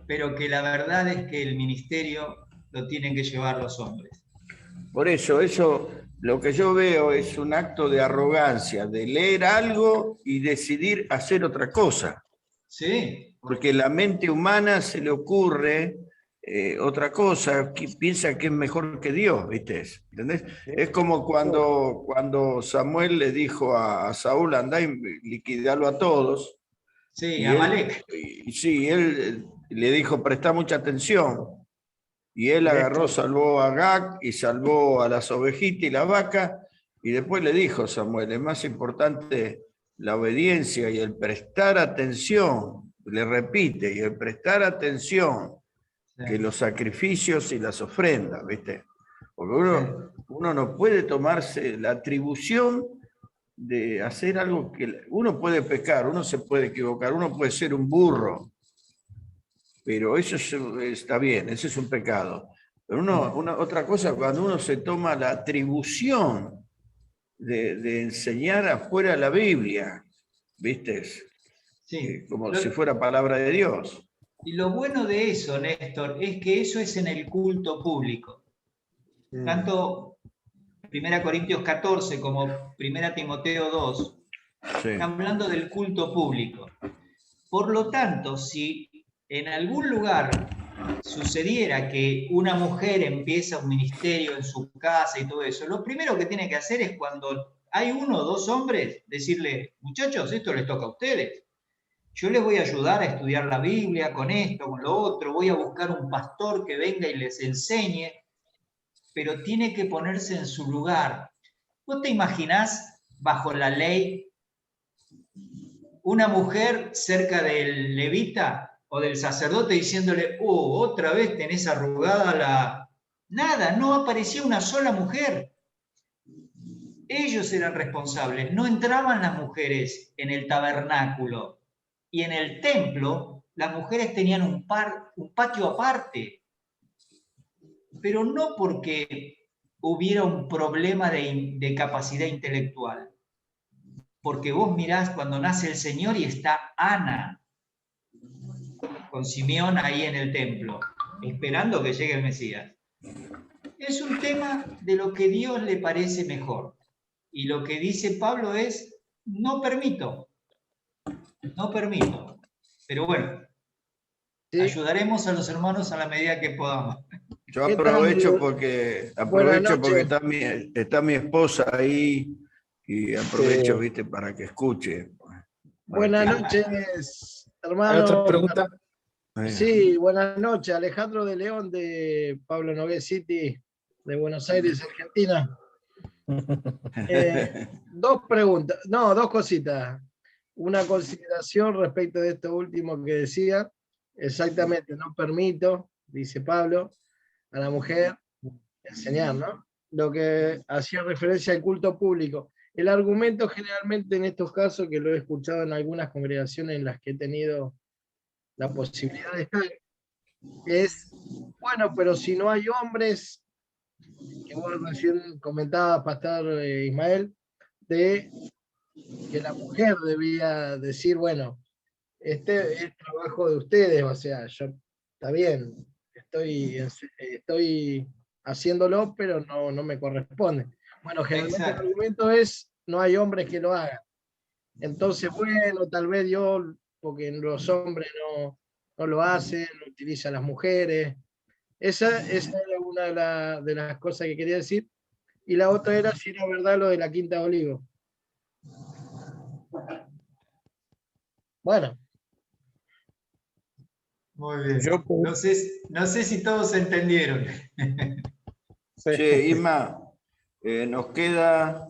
pero que la verdad es que el ministerio lo tienen que llevar los hombres.
Por eso lo que yo veo es un acto de arrogancia, de leer algo y decidir hacer otra cosa.
Sí.
Porque la mente humana se le ocurre otra cosa, que piensa que es mejor que Dios, ¿viste? ¿Entendés? Es como cuando Samuel le dijo a Saúl, andá y liquidalo a todos.
Sí, a Amalek.
Sí, él le dijo, presta mucha atención. Y él agarró, salvó a Agag y salvó a las ovejitas y la vaca. Y después le dijo Samuel, es más importante la obediencia y el prestar atención. Le repite, y el prestar atención que los sacrificios y las ofrendas, ¿viste? Porque uno no puede tomarse la atribución de hacer algo que... Uno puede pecar, uno se puede equivocar, uno puede ser un burro, pero eso está bien, ese es un pecado. Pero otra cosa, cuando uno se toma la atribución de enseñar afuera la Biblia, ¿viste?
Sí.
Como si fuera palabra de Dios.
Y lo bueno de eso, Néstor, es que eso es en el culto público. Tanto 1 Corintios 14 como 1 Timoteo 2 están hablando del culto público. Por lo tanto, si en algún lugar sucediera que una mujer empieza un ministerio en su casa y todo eso, lo primero que tiene que hacer es cuando hay uno o dos hombres, decirle, muchachos, esto les toca a ustedes. Yo les voy a ayudar a estudiar la Biblia con esto, con lo otro, voy a buscar un pastor que venga y les enseñe, pero tiene que ponerse en su lugar. ¿Vos te imaginás, bajo la ley, una mujer cerca del levita o del sacerdote diciéndole, otra vez tenés arrugada la... Nada, no aparecía una sola mujer. Ellos eran responsables, no entraban las mujeres en el tabernáculo. Y en el templo, las mujeres tenían un patio aparte. Pero no porque hubiera un problema de capacidad intelectual. Porque vos mirás cuando nace el Señor y está Ana con Simeón ahí en el templo, esperando que llegue el Mesías. Es un tema de lo que Dios le parece mejor. Y lo que dice Pablo es, no permito. No permito. Pero bueno, ayudaremos a los hermanos a la medida que podamos.
Yo aprovecho porque está mi esposa ahí y aprovecho, viste, para que escuche.
Buenas noches,
¿Hay
hermano.
otra pregunta?
Sí, buenas noches. Alejandro de León, de Pablo Nogués City, de Buenos Aires, Argentina. Dos preguntas, no, dos cositas. Una consideración respecto de esto último que decía. Exactamente, no permito, dice Pablo, a la mujer enseñar, ¿no? Lo que hacía referencia al culto público. El argumento generalmente en estos casos, que lo he escuchado en algunas congregaciones en las que he tenido la posibilidad de estar, es, bueno, pero si no hay hombres, que vos recién comentabas, Pastor Ismael, de que la mujer debía decir, bueno, este es trabajo de ustedes, o sea, yo, está bien, estoy haciéndolo, pero no me corresponde. Bueno, generalmente
Exacto.
el argumento es, no hay hombres que lo hagan. Entonces, bueno, tal vez yo, porque los hombres no lo hacen, lo utilizan las mujeres. Esa era una de las cosas que quería decir. Y la otra era si era verdad lo de la Quinta de Olivo. Bueno.
Muy bien.
Yo-
No sé si todos entendieron.
Che, Isma, nos queda,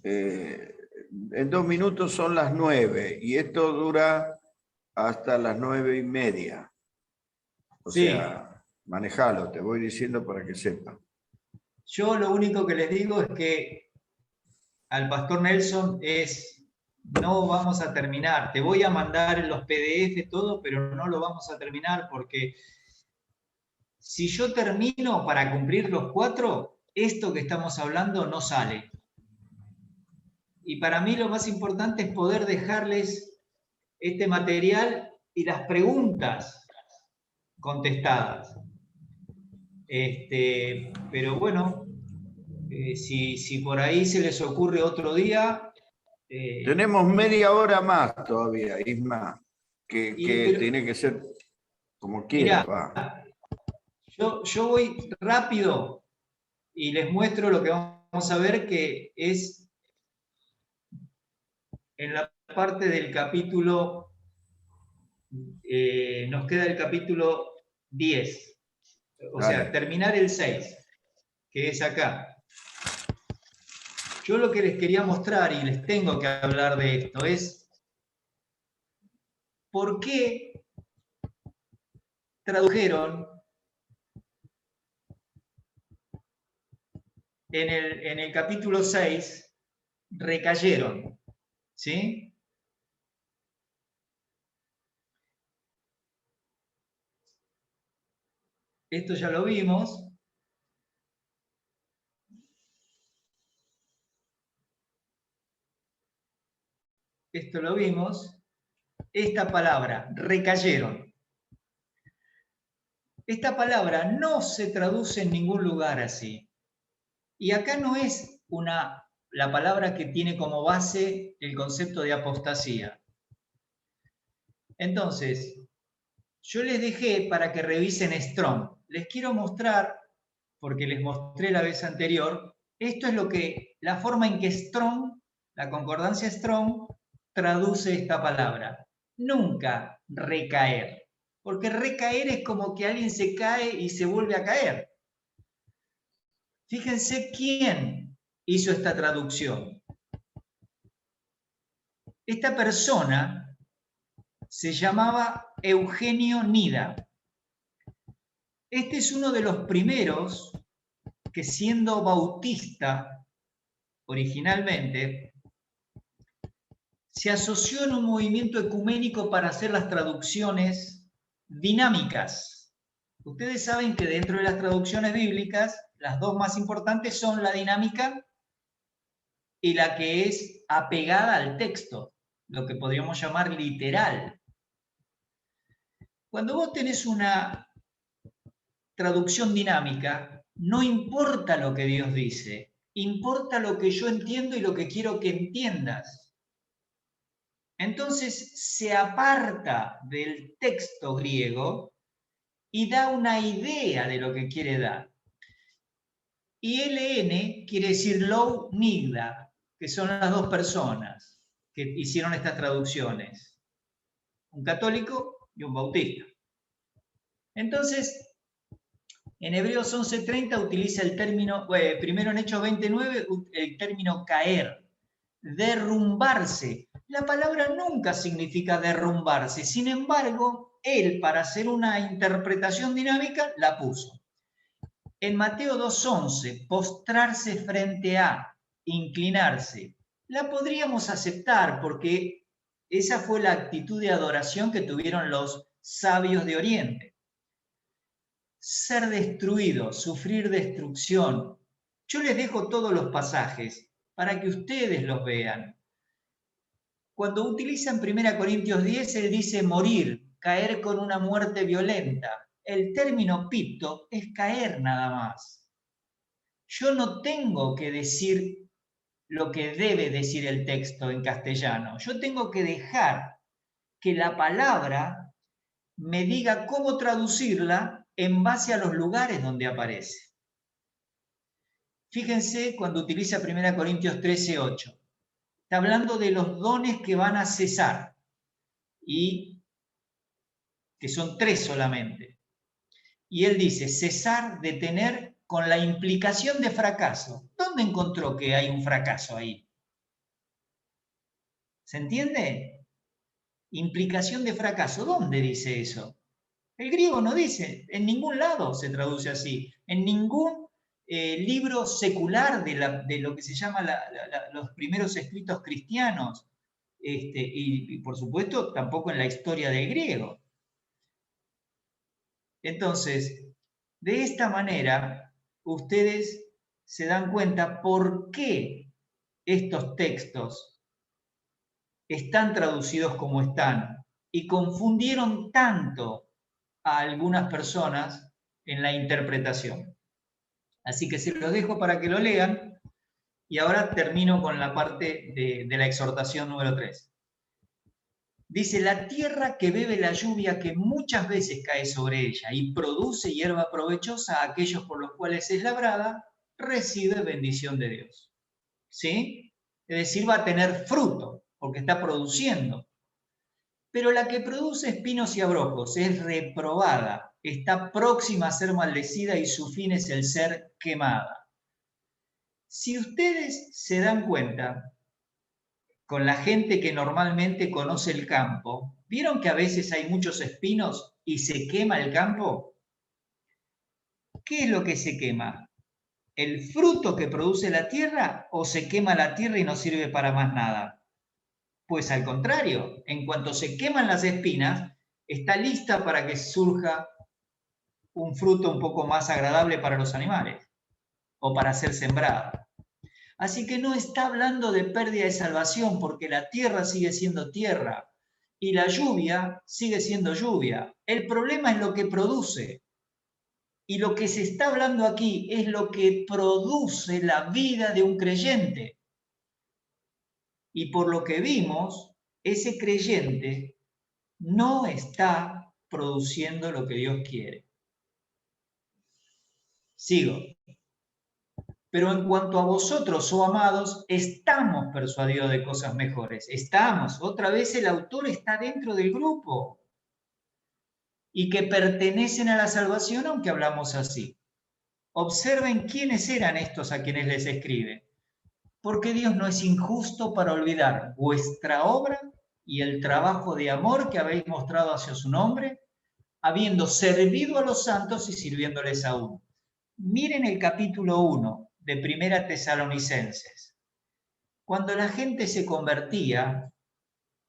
en 2 minutos son las 9 y esto dura hasta las 9:30. O
Sí.
sea, manejalo, te voy diciendo para que sepan.
Yo lo único que les digo es que al pastor Nelson no vamos a terminar. Te voy a mandar los PDF, todo, pero no lo vamos a terminar porque si yo termino para cumplir los 4, esto que estamos hablando no sale. Y para mí lo más importante es poder dejarles este material y las preguntas contestadas. Pero bueno, si por ahí se les ocurre otro día...
Tenemos media hora más todavía, Isma, que
pero,
tiene que ser como quiera.
Mirá, yo voy rápido y les muestro lo que vamos a ver, que es en la parte del capítulo, nos queda el capítulo 10, o
Dale.
sea, terminar el 6, que es acá. Yo lo que les quería mostrar, y les tengo que hablar de esto, es por qué tradujeron en el capítulo 6, recayeron, ¿sí? Esto ya lo vimos. Esto lo vimos. Esta palabra, recayeron. Esta palabra no se traduce en ningún lugar así. Y acá no es la palabra que tiene como base el concepto de apostasía. Entonces, yo les dejé para que revisen Strong. Les quiero mostrar, porque les mostré la vez anterior, esto es la forma en que Strong, la concordancia Strong, traduce esta palabra. Nunca recaer, porque recaer es como que alguien se cae y se vuelve a caer. Fíjense quién hizo esta traducción. Esta persona se llamaba Eugenio Nida. Este es uno de los primeros que, siendo bautista originalmente, se asoció en un movimiento ecuménico para hacer las traducciones dinámicas. Ustedes saben que dentro de las traducciones bíblicas, las dos más importantes son la dinámica y la que es apegada al texto, lo que podríamos llamar literal. Cuando vos tenés una traducción dinámica, no importa lo que Dios dice, importa lo que yo entiendo y lo que quiero que entiendas. Entonces se aparta del texto griego y da una idea de lo que quiere dar. Y LN quiere decir Lou Nigda, que son las dos personas, que hicieron estas traducciones. Un católico y un bautista. Entonces, en Hebreos 11:30 utiliza el término, primero en Hechos 29, el término caer, derrumbarse. La palabra nunca significa derrumbarse, sin embargo, él, para hacer una interpretación dinámica, la puso. En Mateo 2:11, postrarse frente a, inclinarse, la podríamos aceptar porque esa fue la actitud de adoración que tuvieron los sabios de Oriente. Ser destruido, sufrir destrucción. Yo les dejo todos los pasajes para que ustedes los vean. Cuando utiliza en 1 Corintios 10, él dice morir, caer con una muerte violenta. El término pipto es caer nada más. Yo no tengo que decir lo que debe decir el texto en castellano. Yo tengo que dejar que la palabra me diga cómo traducirla en base a los lugares donde aparece. Fíjense cuando utiliza 1 Corintios 13:8. Está hablando de los dones que van a cesar y que son 3 solamente. Y él dice, cesar, detener, con la implicación de fracaso. ¿Dónde encontró que hay un fracaso ahí? ¿Se entiende? Implicación de fracaso. ¿Dónde dice eso? El griego no dice, en ningún lado se traduce así, en ningún libro secular de lo que se llama los primeros escritos cristianos, y por supuesto tampoco en la historia del griego. Entonces, de esta manera, ustedes se dan cuenta por qué estos textos están traducidos como están y confundieron tanto a algunas personas en la interpretación. Así que se los dejo para que lo lean y ahora termino con la parte de la exhortación número 3. Dice, la tierra que bebe la lluvia que muchas veces cae sobre ella y produce hierba provechosa a aquellos por los cuales es labrada, recibe bendición de Dios. ¿Sí? Es decir, va a tener fruto porque está produciendo. Pero la que produce espinos y abrojos es reprobada, está próxima a ser maldecida y su fin es el ser quemada. Si ustedes se dan cuenta, con la gente que normalmente conoce el campo, ¿vieron que a veces hay muchos espinos y se quema el campo? ¿Qué es lo que se quema? ¿El fruto que produce la tierra o se quema la tierra y no sirve para más nada? Pues al contrario, en cuanto se queman las espinas, está lista para que surja un fruto un poco más agradable para los animales o para ser sembrado. Así que no está hablando de pérdida de salvación porque la tierra sigue siendo tierra y la lluvia sigue siendo lluvia. El problema es lo que produce. Y lo que se está hablando aquí es lo que produce la vida de un creyente. Y por lo que vimos, ese creyente no está produciendo lo que Dios quiere. Sigo. Pero en cuanto a vosotros, oh amados, estamos persuadidos de cosas mejores. Estamos. Otra vez el autor está dentro del grupo. Y que pertenecen a la salvación, aunque hablamos así. Observen quiénes eran estos a quienes les escribe. Porque Dios no es injusto para olvidar vuestra obra y el trabajo de amor que habéis mostrado hacia su nombre, habiendo servido a los santos y sirviéndoles aún. Miren el capítulo 1 de Primera Tesalonicenses. Cuando la gente se convertía,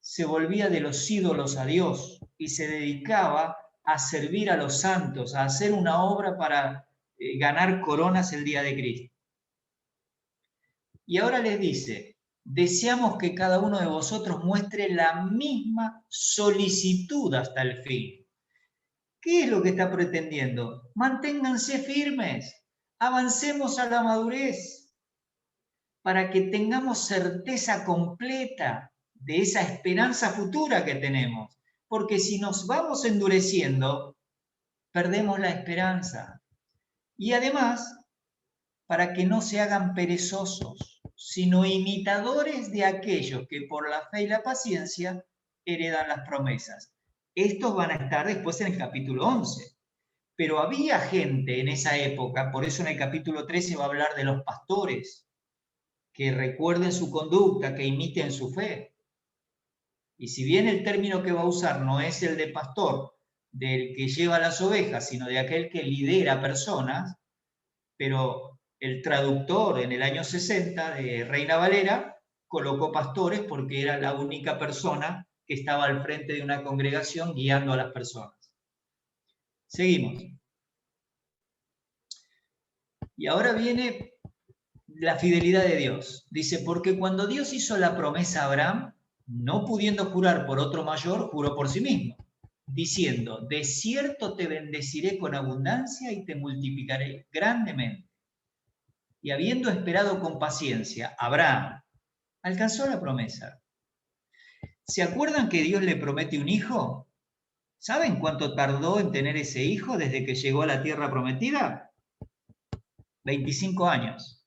se volvía de los ídolos a Dios y se dedicaba a servir a los santos, a hacer una obra para ganar coronas el día de Cristo. Y ahora les dice, deseamos que cada uno de vosotros muestre la misma solicitud hasta el fin. ¿Qué es lo que está pretendiendo? Manténganse firmes, avancemos a la madurez, para que tengamos certeza completa de esa esperanza futura que tenemos. Porque si nos vamos endureciendo, perdemos la esperanza. Y además, para que no se hagan perezosos, sino imitadores de aquellos que por la fe y la paciencia heredan las promesas. Estos van a estar después en el capítulo 11. Pero había gente en esa época, por eso en el capítulo 13 va a hablar de los pastores, que recuerden su conducta, que imiten su fe. Y si bien el término que va a usar no es el de pastor, del que lleva las ovejas, sino de aquel que lidera personas, pero el traductor en el año 60 de Reina Valera colocó pastores porque era la única persona que estaba al frente de una congregación guiando a las personas. Seguimos. Y ahora viene la fidelidad de Dios. Dice, porque cuando Dios hizo la promesa a Abraham, no pudiendo jurar por otro mayor, juró por sí mismo, diciendo, de cierto te bendeciré con abundancia y te multiplicaré grandemente. Y habiendo esperado con paciencia, Abraham alcanzó la promesa. ¿Se acuerdan que Dios le promete un hijo? ¿Saben cuánto tardó en tener ese hijo desde que llegó a la tierra prometida? 25 años.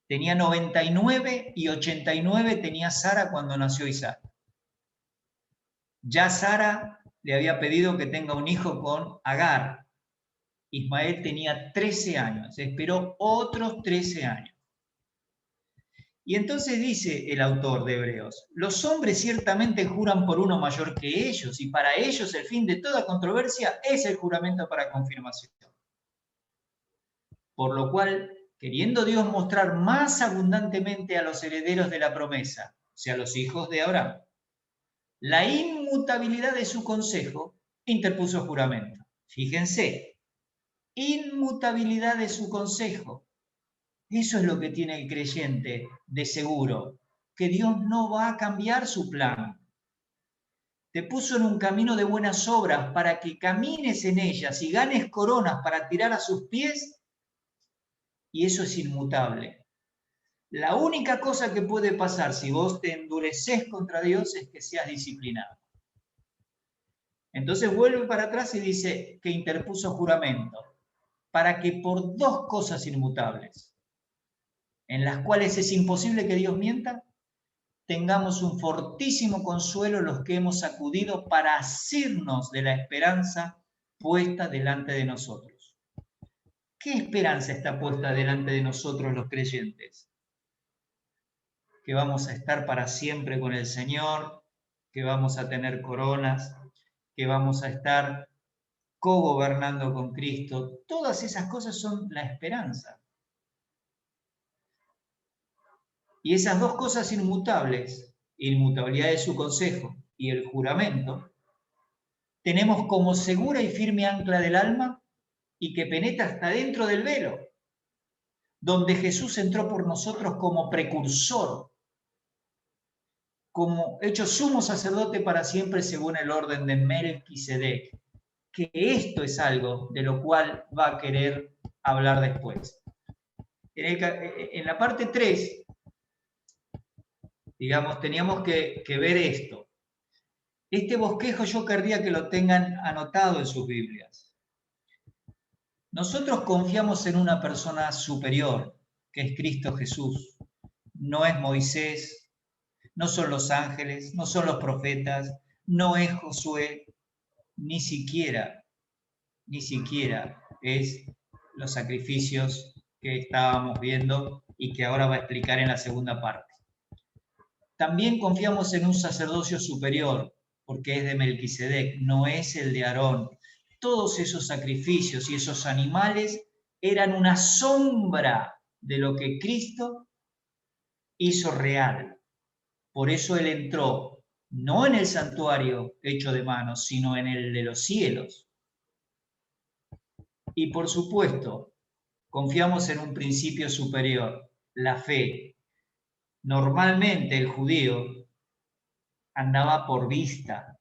Tenía 99 y 89 tenía Sara cuando nació Isaac. Ya Sara le había pedido que tenga un hijo con Agar. Ismael tenía 13 años, esperó otros 13 años. Y entonces dice el autor de Hebreos, los hombres ciertamente juran por uno mayor que ellos, y para ellos el fin de toda controversia es el juramento para confirmación. Por lo cual, queriendo Dios mostrar más abundantemente a los herederos de la promesa, o sea, los hijos de Abraham, la inmutabilidad de su consejo, interpuso juramento. Fíjense, inmutabilidad de su consejo. Eso es lo que tiene el creyente de seguro, que Dios no va a cambiar su plan. Te puso en un camino de buenas obras para que camines en ellas y ganes coronas para tirar a sus pies, y eso es inmutable. La única cosa que puede pasar si vos te endureces contra Dios es que seas disciplinado. Entonces vuelve para atrás y dice que interpuso juramento para que por dos cosas inmutables, en las cuales es imposible que Dios mienta, tengamos un fortísimo consuelo los que hemos acudido para asirnos de la esperanza puesta delante de nosotros. ¿Qué esperanza está puesta delante de nosotros los creyentes? Que vamos a estar para siempre con el Señor, que vamos a tener coronas, que vamos a estar cogobernando con Cristo. Todas esas cosas son la esperanza. Y esas dos cosas inmutables, inmutabilidad de su consejo y el juramento, tenemos como segura y firme ancla del alma y que penetra hasta dentro del velo, donde Jesús entró por nosotros como precursor, como hecho sumo sacerdote para siempre según el orden de Melquisedec, que esto es algo de lo cual va a querer hablar después. En la parte 3, digamos, teníamos que ver esto. Este bosquejo yo querría que lo tengan anotado en sus Biblias. Nosotros confiamos en una persona superior, que es Cristo Jesús. No es Moisés, no son los ángeles, no son los profetas, no es Josué, ni siquiera es los sacrificios que estábamos viendo y que ahora va a explicar en la segunda parte. También confiamos en un sacerdocio superior, porque es de Melquisedec, no es el de Aarón. Todos esos sacrificios y esos animales eran una sombra de lo que Cristo hizo real. Por eso Él entró, no en el santuario hecho de manos, sino en el de los cielos. Y por supuesto, confiamos en un principio superior, la fe. Normalmente el judío andaba por vista,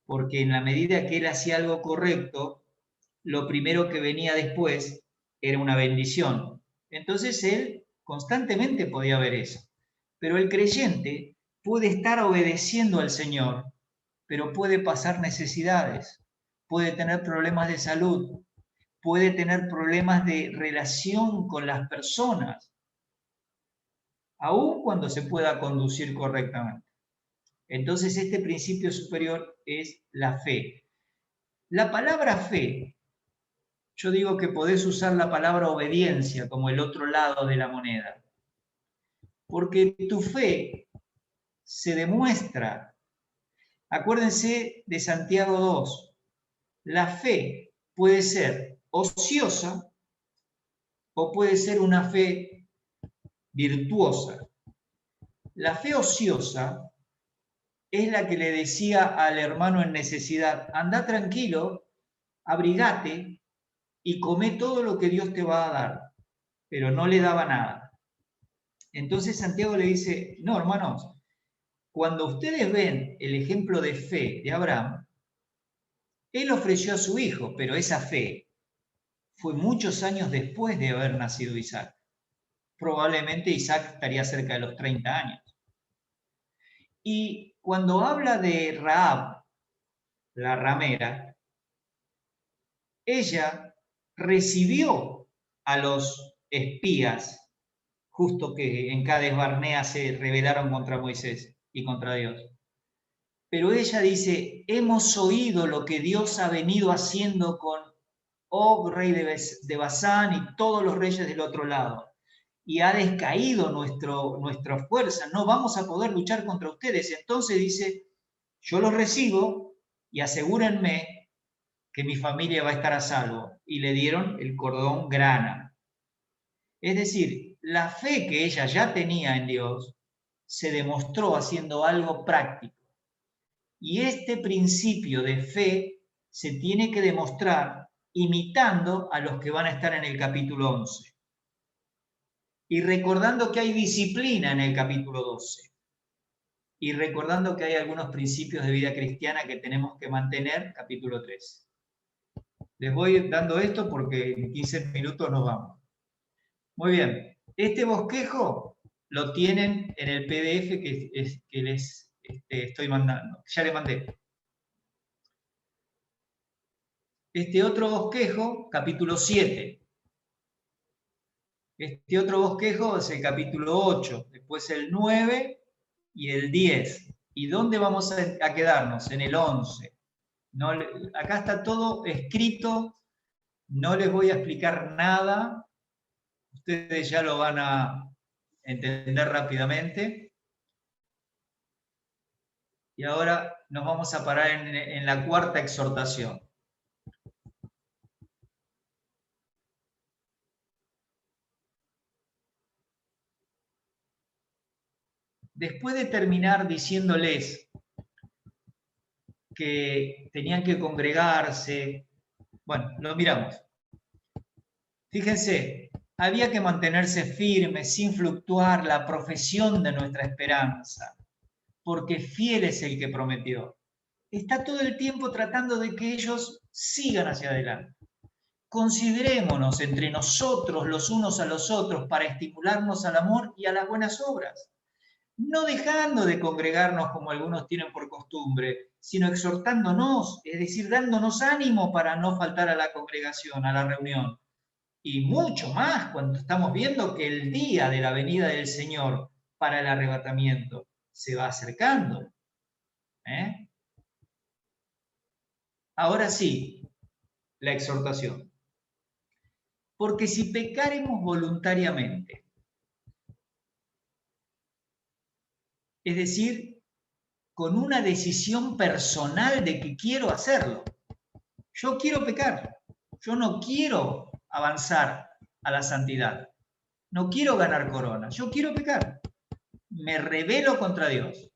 porque en la medida que él hacía algo correcto, lo primero que venía después era una bendición. Entonces él constantemente podía ver eso. Pero el creyente puede estar obedeciendo al Señor, pero puede pasar necesidades, puede tener problemas de salud, puede tener problemas de relación con las personas. aun cuando se pueda conducir correctamente. Entonces, este principio superior es la fe. La palabra fe, yo digo que podés usar la palabra obediencia como el otro lado de la moneda, porque tu fe se demuestra. Acuérdense de Santiago 2. La fe puede ser ociosa o puede ser una fe virtuosa. La fe ociosa es la que le decía al hermano en necesidad: anda tranquilo, abrigate y come todo lo que Dios te va a dar, pero no le daba nada. Entonces Santiago le dice: no, hermanos, cuando ustedes ven el ejemplo de fe de Abraham, él ofreció a su hijo, pero esa fe fue muchos años después de haber nacido Isaac. Probablemente Isaac estaría cerca de los 30 años. Y cuando habla de Rahab, la ramera, ella recibió a los espías, justo que en Cades Barnea se rebelaron contra Moisés y contra Dios. Pero ella dice: hemos oído lo que Dios ha venido haciendo con Og, rey de Basán, y todos los reyes del otro lado. Y ha descaído nuestra fuerza, no vamos a poder luchar contra ustedes. Entonces dice: yo los recibo y asegúrenme que mi familia va a estar a salvo. Y le dieron el cordón grana. Es decir, la fe que ella ya tenía en Dios se demostró haciendo algo práctico. Y este principio de fe se tiene que demostrar imitando a los que van a estar en el capítulo 11. Y recordando que hay disciplina en el capítulo 12. Y recordando que hay algunos principios de vida cristiana que tenemos que mantener, capítulo 13. Les voy dando esto porque en 15 minutos nos vamos. Muy bien. Este bosquejo lo tienen en el PDF que les estoy mandando. Ya le mandé. Este otro bosquejo, capítulo 7. Este otro bosquejo es el capítulo 8. Después el 9 y el 10. ¿Y dónde vamos a quedarnos? En el 11. No, acá está todo escrito. No les voy a explicar nada. Ustedes ya lo van a entender rápidamente. Y ahora nos vamos a parar en la cuarta exhortación. Después de terminar diciéndoles que tenían que congregarse, bueno, lo miramos. Fíjense, había que mantenerse firmes sin fluctuar la profesión de nuestra esperanza, porque fiel es el que prometió. Está todo el tiempo tratando de que ellos sigan hacia adelante. Considerémonos entre nosotros los unos a los otros para estimularnos al amor y a las buenas obras, no dejando de congregarnos como algunos tienen por costumbre, sino exhortándonos, es decir, dándonos ánimo para no faltar a la congregación, a la reunión. Y mucho más cuando estamos viendo que el día de la venida del Señor para el arrebatamiento se va acercando. Ahora sí, la exhortación. Porque si pecaremos voluntariamente, es decir, con una decisión personal de que quiero hacerlo. Yo quiero pecar, yo no quiero avanzar a la santidad, no quiero ganar corona, yo quiero pecar, me rebelo contra Dios.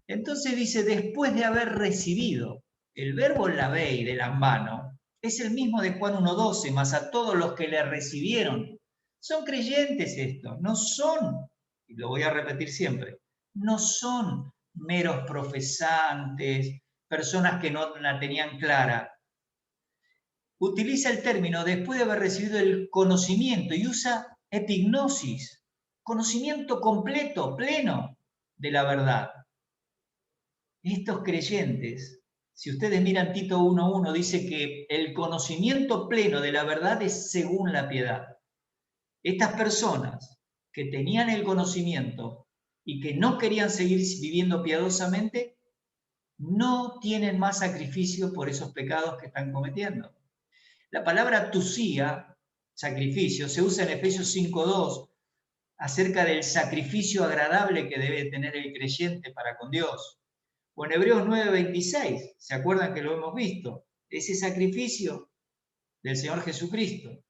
Entonces dice, después de haber recibido, el verbo labei de lambano es el mismo de Juan 1:12, más a todos los que le recibieron. Son creyentes estos, no son, y lo voy a repetir siempre, no son meros profesantes, personas que no la tenían clara. Utiliza el término después de haber recibido el conocimiento y usa epignosis, conocimiento completo, pleno de la verdad. Estos creyentes, si ustedes miran Tito 1:1, dice que el conocimiento pleno de la verdad es según la piedad. Estas personas que tenían el conocimiento y que no querían seguir viviendo piadosamente, no tienen más sacrificio por esos pecados que están cometiendo. La palabra tusía, sacrificio, se usa en Efesios 5:2 acerca del sacrificio agradable que debe tener el creyente para con Dios. O en Hebreos 9:26, ¿se acuerdan que lo hemos visto? Ese sacrificio del Señor Jesucristo.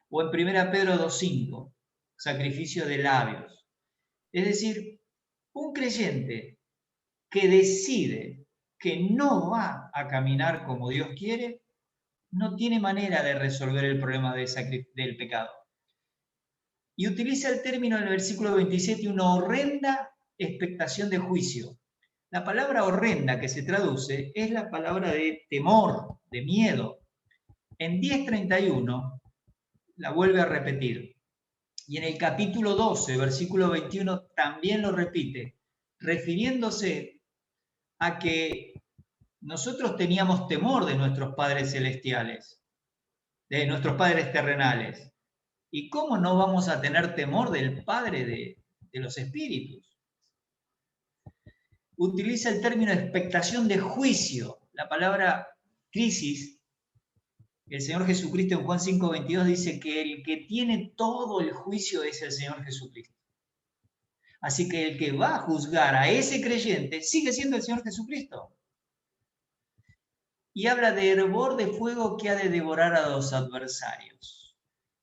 O en 1 Pedro 2:5, sacrificio de labios. Es decir, un creyente que decide que no va a caminar como Dios quiere, no tiene manera de resolver el problema del pecado. Y utiliza el término en el versículo 27, una horrenda expectación de juicio. La palabra horrenda que se traduce es la palabra de temor, de miedo. En 10:31 la vuelve a repetir. Y en el capítulo 12, versículo 21, también lo repite, refiriéndose a que nosotros teníamos temor de nuestros padres celestiales, de nuestros padres terrenales. ¿Y cómo no vamos a tener temor del Padre de los espíritus? Utiliza el término expectación de juicio. La palabra crisis, el Señor Jesucristo en Juan 5:22 dice que el que tiene todo el juicio es el Señor Jesucristo. Así que el que va a juzgar a ese creyente sigue siendo el Señor Jesucristo. Y habla de hervor de fuego que ha de devorar a los adversarios.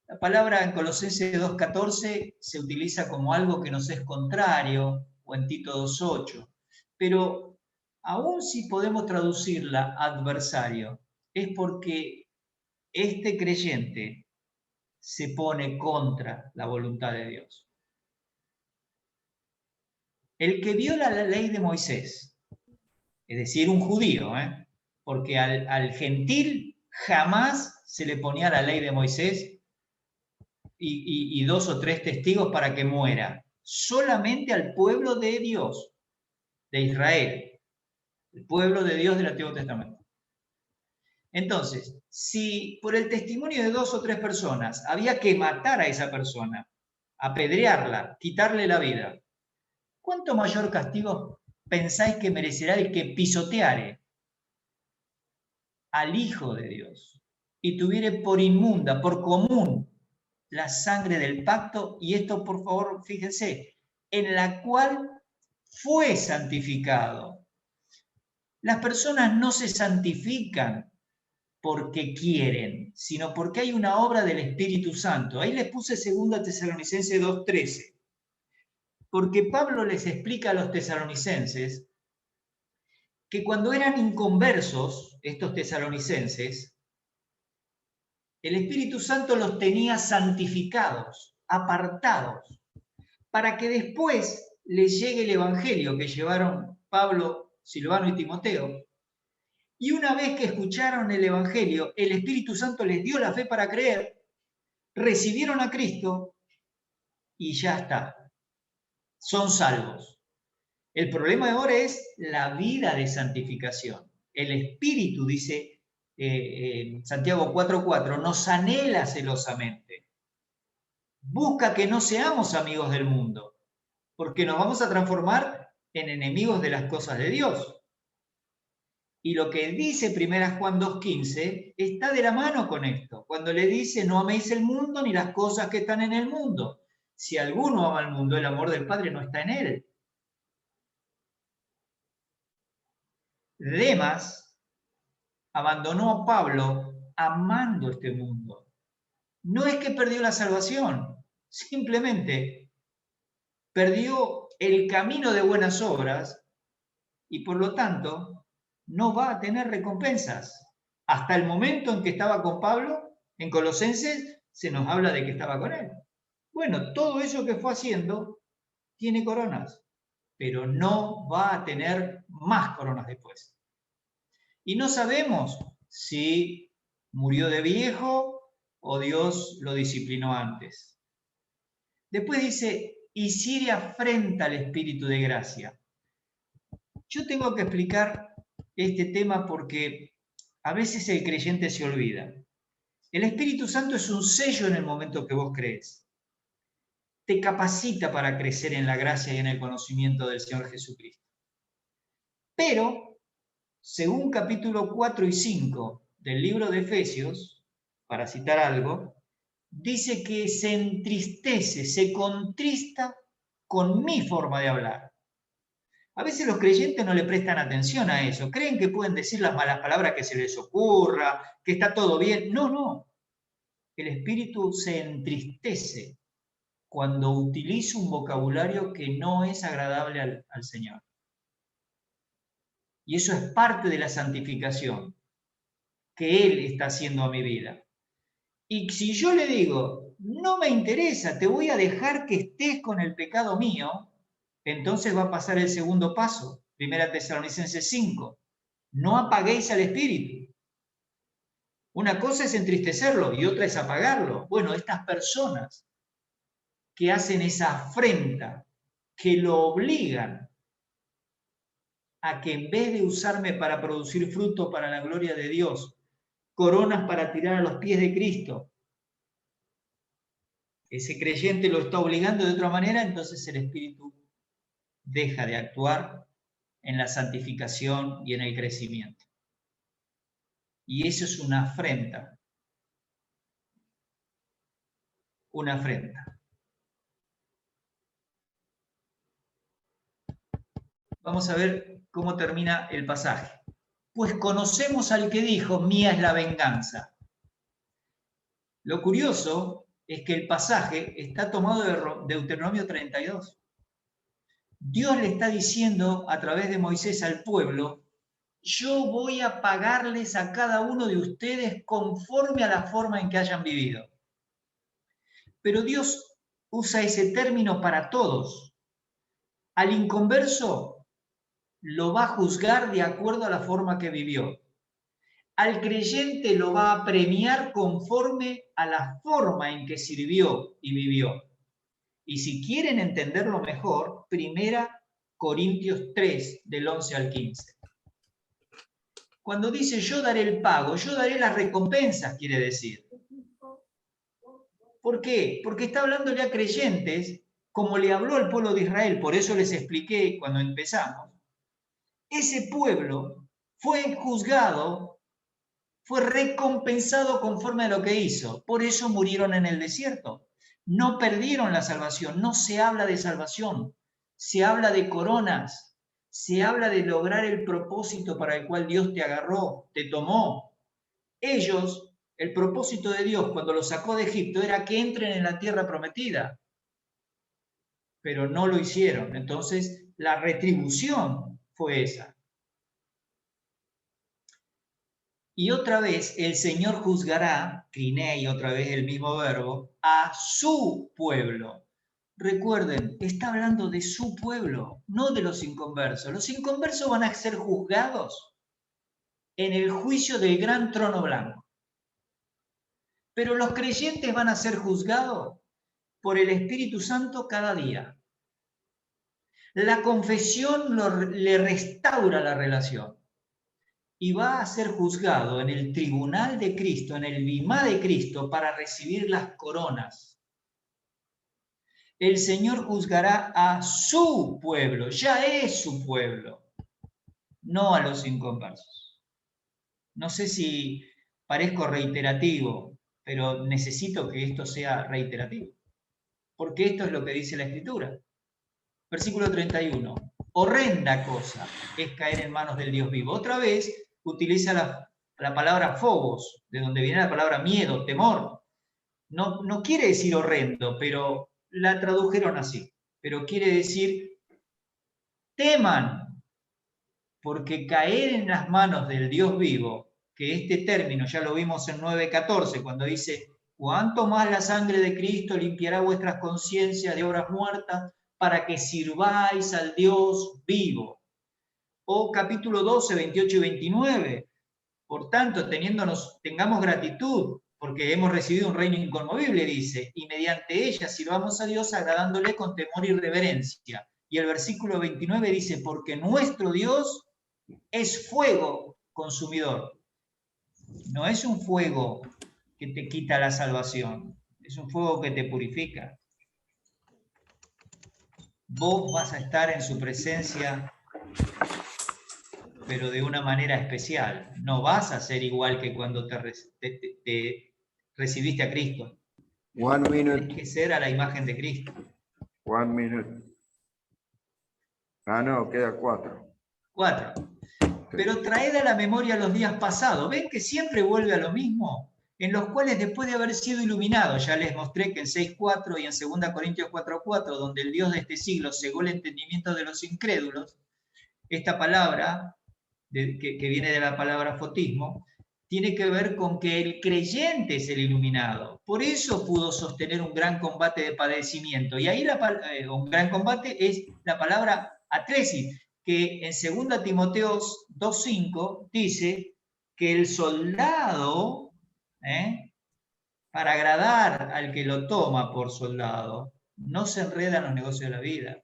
La palabra en Colosenses 2:14 se utiliza como algo que nos es contrario, o en Tito 2:8. Pero aún si podemos traducirla adversario, es porque este creyente se pone contra la voluntad de Dios. El que viola la ley de Moisés, es decir, un judío, porque al gentil jamás se le ponía la ley de Moisés y 2 o 3 testigos para que muera. Solamente al pueblo de Dios, de Israel, el pueblo de Dios del Antiguo Testamento. Entonces, si por el testimonio de 2 o 3 personas había que matar a esa persona, apedrearla, quitarle la vida, ¿cuánto mayor castigo pensáis que merecerá el que pisoteare al Hijo de Dios y tuviere por inmunda, por común, la sangre del pacto? Y esto, por favor, fíjense, en la cual fue santificado. Las personas no se santifican porque quieren, sino porque hay una obra del Espíritu Santo. Ahí les puse 2 Tesalonicenses 2:13. Porque Pablo les explica a los tesalonicenses que cuando eran inconversos, estos tesalonicenses, el Espíritu Santo los tenía santificados, apartados, para que después les llegue el Evangelio que llevaron Pablo, Silvano y Timoteo. Y una vez que escucharon el Evangelio, el Espíritu Santo les dio la fe para creer, recibieron a Cristo y ya está. Son salvos. El problema ahora es la vida de santificación. El Espíritu, dice Santiago 4:4, nos anhela celosamente. Busca que no seamos amigos del mundo, porque nos vamos a transformar en enemigos de las cosas de Dios. Y lo que dice 1 Juan 2:15 está de la mano con esto. Cuando le dice, no améis el mundo ni las cosas que están en el mundo. Si alguno ama el mundo, el amor del Padre no está en él. Demas abandonó a Pablo amando este mundo. No es que perdió la salvación, simplemente perdió el camino de buenas obras y por lo tanto no va a tener recompensas. Hasta el momento en que estaba con Pablo, en Colosenses, se nos habla de que estaba con él. Bueno, todo eso que fue haciendo tiene coronas, pero no va a tener más coronas después. Y no sabemos si murió de viejo o Dios lo disciplinó antes. Después dice, hiciere afrenta al Espíritu de gracia. Yo tengo que explicar este tema porque a veces el creyente se olvida. El Espíritu Santo es un sello en el momento que vos crees. te capacita para crecer en la gracia y en el conocimiento del Señor Jesucristo. Pero, según capítulo 4 y 5 del libro de Efesios, para citar algo, dice que se entristece, se contrista con mi forma de hablar. A veces los creyentes no le prestan atención a eso, creen que pueden decir las malas palabras que se les ocurra, que está todo bien. No, no. El espíritu se entristece cuando utilizo un vocabulario que no es agradable al Señor. Y eso es parte de la santificación que Él está haciendo a mi vida. Y si yo le digo, no me interesa, te voy a dejar que estés con el pecado mío, entonces va a pasar el segundo paso, 1 Tesalonicenses 5. No apaguéis al espíritu. Una cosa es entristecerlo y otra es apagarlo. Bueno, estas personas que hacen esa afrenta, que lo obligan a que en vez de usarme para producir fruto para la gloria de Dios, coronas para tirar a los pies de Cristo, ese creyente lo está obligando de otra manera, entonces el Espíritu deja de actuar en la santificación y en el crecimiento. Y eso es una afrenta. Una afrenta. Vamos a ver cómo termina el pasaje. Pues conocemos al que dijo, mía es la venganza. Lo curioso es que el pasaje está tomado de Deuteronomio 32. Dios le está diciendo a través de Moisés al pueblo, yo voy a pagarles a cada uno de ustedes conforme a la forma en que hayan vivido. Pero Dios usa ese término para todos. Al inconverso lo va a juzgar de acuerdo a la forma que vivió. Al creyente lo va a premiar conforme a la forma en que sirvió y vivió. Y si quieren entenderlo mejor, 1 Corintios 3, del 11 al 15. Cuando dice yo daré el pago, yo daré las recompensas, quiere decir. ¿Por qué? Porque está hablándole a creyentes, como le habló al pueblo de Israel, por eso les expliqué cuando empezamos. Ese pueblo fue juzgado, fue recompensado conforme a lo que hizo. Por eso murieron en el desierto. No perdieron la salvación, no se habla de salvación, se habla de coronas. Se habla de lograr el propósito para el cual Dios te agarró, te tomó. Ellos, el propósito de Dios cuando los sacó de Egipto era que entren en la tierra prometida. Pero no lo hicieron. Entonces, la retribución fue esa. Y otra vez el Señor juzgará, crinei, otra vez el mismo verbo, a su pueblo. Recuerden, está hablando de su pueblo, no de los inconversos. Los inconversos van a ser juzgados en el juicio del gran trono blanco. Pero los creyentes van a ser juzgados por el Espíritu Santo cada día. La confesión le restaura la relación. Y va a ser juzgado en el tribunal de Cristo, en el bimá de Cristo, para recibir las coronas. El Señor juzgará a su pueblo, ya es su pueblo, no a los inconversos. No sé si parezco reiterativo, pero necesito que esto sea reiterativo, porque esto es lo que dice la Escritura. Versículo 31. Horrenda cosa es caer en manos del Dios vivo. Otra vez utiliza la palabra phobos, de donde viene la palabra miedo, temor. No quiere decir horrendo, pero la tradujeron así. Pero quiere decir teman, porque caer en las manos del Dios vivo, que este término ya lo vimos en 9:14, cuando dice, cuanto más la sangre de Cristo limpiará vuestras conciencias de obras muertas, para que sirváis al Dios vivo. O capítulo 12, 28 y 29. Por tanto, tengamos gratitud, porque hemos recibido un reino inconmovible, dice, y mediante ella sirvamos a Dios agradándole con temor y reverencia. Y el versículo 29 dice, porque nuestro Dios es fuego consumidor. No es un fuego que te quita la salvación, es un fuego que te purifica. vos vas a estar en su presencia, pero de una manera especial. No vas a ser igual que cuando te recibiste a Cristo.
One minute.
Tienes que ser a la imagen de Cristo.
1 minute. Ah, no, queda 4.
4. Pero traed a la memoria los días pasados. ¿Ven que siempre vuelve a lo mismo? En los cuales después de haber sido iluminado, ya les mostré que en 6.4 y en 2 Corintios 4.4, donde el Dios de este siglo cegó el entendimiento de los incrédulos, esta palabra, que viene de la palabra fotismo, tiene que ver con que el creyente es el iluminado. Por eso pudo sostener un gran combate de padecimiento. Y ahí un gran combate es la palabra atresis, que en 2 Timoteo 2.5 dice que el soldado, para agradar al que lo toma por soldado, no se enreda en los negocios de la vida.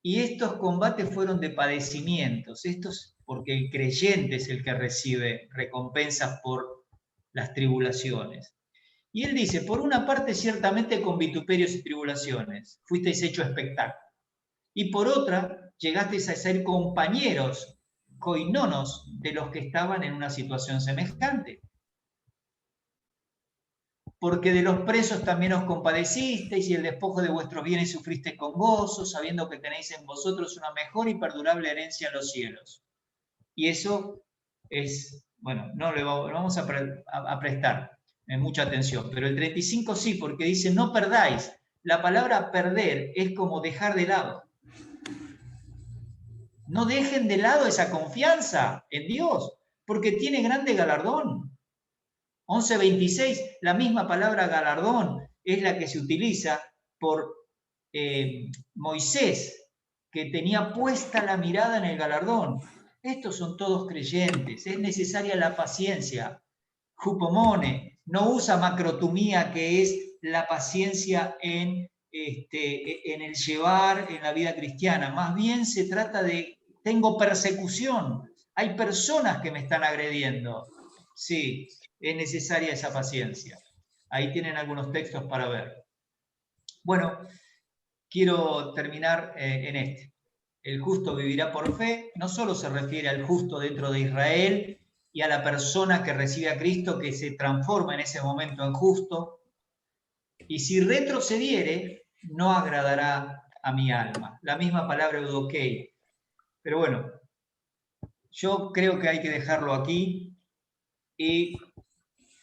Y estos combates fueron de padecimientos, porque el creyente es el que recibe recompensas por las tribulaciones. Y él dice, por una parte ciertamente con vituperios y tribulaciones, fuisteis hecho espectáculo. Y por otra, llegasteis a ser compañeros, koinonos, de los que estaban en una situación semejante. Porque de los presos también os compadecisteis y el despojo de vuestros bienes sufristeis con gozo, sabiendo que tenéis en vosotros una mejor y perdurable herencia en los cielos. Y eso es, bueno, no le vamos a prestar mucha atención, pero el 35 sí, porque dice, no perdáis. La palabra perder es como dejar de lado. No dejen de lado esa confianza en Dios, porque tiene grande galardón. 11.26, la misma palabra galardón es la que se utiliza por Moisés, que tenía puesta la mirada en el galardón. Estos son todos creyentes, es necesaria la paciencia. Jupomone, no usa macrotumía, que es la paciencia en el llevar en la vida cristiana. Más bien se trata de, tengo persecución, hay personas que me están agrediendo. Sí, es necesaria esa paciencia. Ahí tienen algunos textos para ver. Bueno, quiero terminar en este. El justo vivirá por fe, no solo se refiere al justo dentro de Israel y a la persona que recibe a Cristo, que se transforma en ese momento en justo, y si retrocediere, no agradará a mi alma. La misma palabra eudoquei. Pero bueno, yo creo que hay que dejarlo aquí y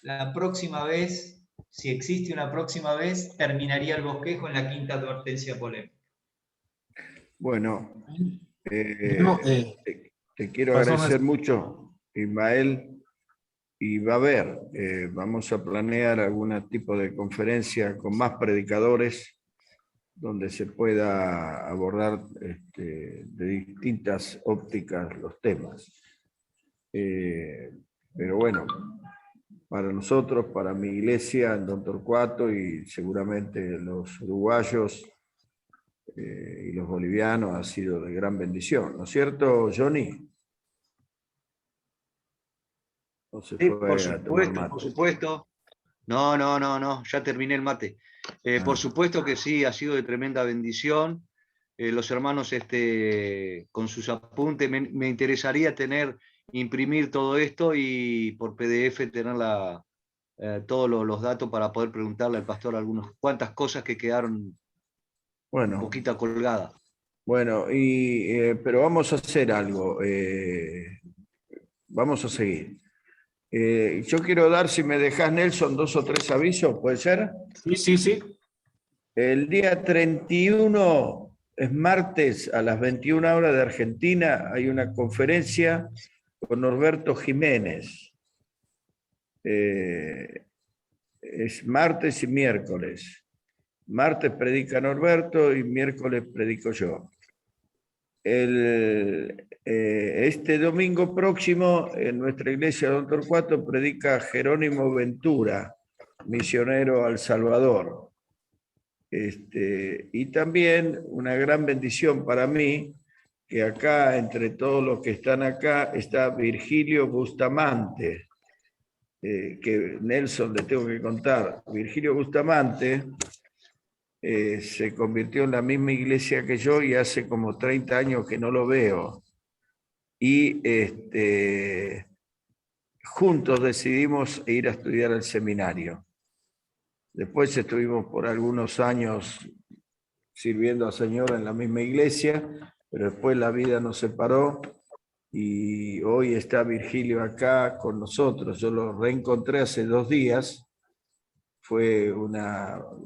la próxima vez, si existe una próxima vez, terminaría el bosquejo en la quinta advertencia polémica.
Bueno, te quiero
Pastor,
agradecer mucho, Ismael, y va a haber, vamos a planear algún tipo de conferencia con más predicadores donde se pueda abordar de distintas ópticas los temas. Pero bueno, para nosotros, para mi iglesia en Don Torcuato y seguramente los uruguayos y los bolivianos ha sido de gran bendición, ¿no es cierto, Johnny? No se
Sí,
fue
por
a tomar
supuesto,
mate.
por supuesto. No, ya terminé el mate. Por supuesto que sí, ha sido de tremenda bendición. Los hermanos con sus apuntes, me interesaría imprimir todo esto y por PDF tener todos los datos para poder preguntarle al pastor algunas cuantas cosas que quedaron un poquito colgadas.
Bueno, pero vamos a hacer algo. Vamos a seguir. Yo quiero dar, si me dejas, Nelson, 2 o 3 avisos, ¿puede ser?
Sí.
El día 31 es martes a las 21 horas de Argentina, hay una conferencia con Norberto Jiménez. Es martes y miércoles. Martes predica Norberto y miércoles predico yo. Este domingo próximo en nuestra iglesia Don Torcuato predica Jerónimo Ventura, misionero al Salvador. Y también una gran bendición para mí, que acá, entre todos los que están acá, está Virgilio Bustamante, que Nelson le tengo que contar. Virgilio Bustamante se convirtió en la misma iglesia que yo y hace como 30 años que no lo veo. Y juntos decidimos ir a estudiar al seminario. Después estuvimos por algunos años sirviendo al Señor en la misma iglesia, pero después la vida nos separó y hoy está Virgilio acá con nosotros. Yo lo reencontré hace 2 días.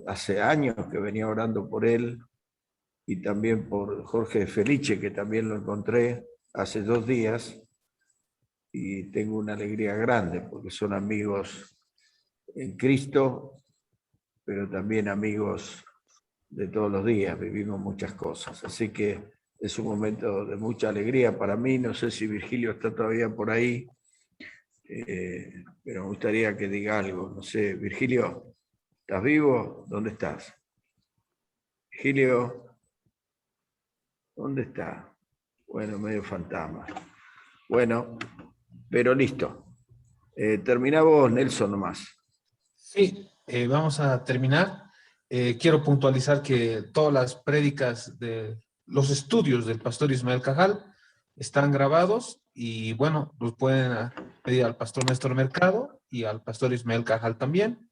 Hace años que venía orando por él y también por Jorge Felice, que también lo encontré hace 2 días. Y tengo una alegría grande porque son amigos en Cristo, pero también amigos de todos los días, vivimos muchas cosas. Así que es un momento de mucha alegría para mí. No sé si Virgilio está todavía por ahí, pero me gustaría que diga algo. No sé, Virgilio, ¿estás vivo? ¿Dónde estás? Virgilio, ¿dónde está? Bueno, medio fantasma. Bueno, pero listo. Termina vos, Nelson, nomás.
Sí, vamos a terminar. Quiero puntualizar que todas las prédicas de los estudios del pastor Ismael Cajal están grabados y bueno, los pueden pedir al pastor Néstor Mercado y al pastor Ismael Cajal también.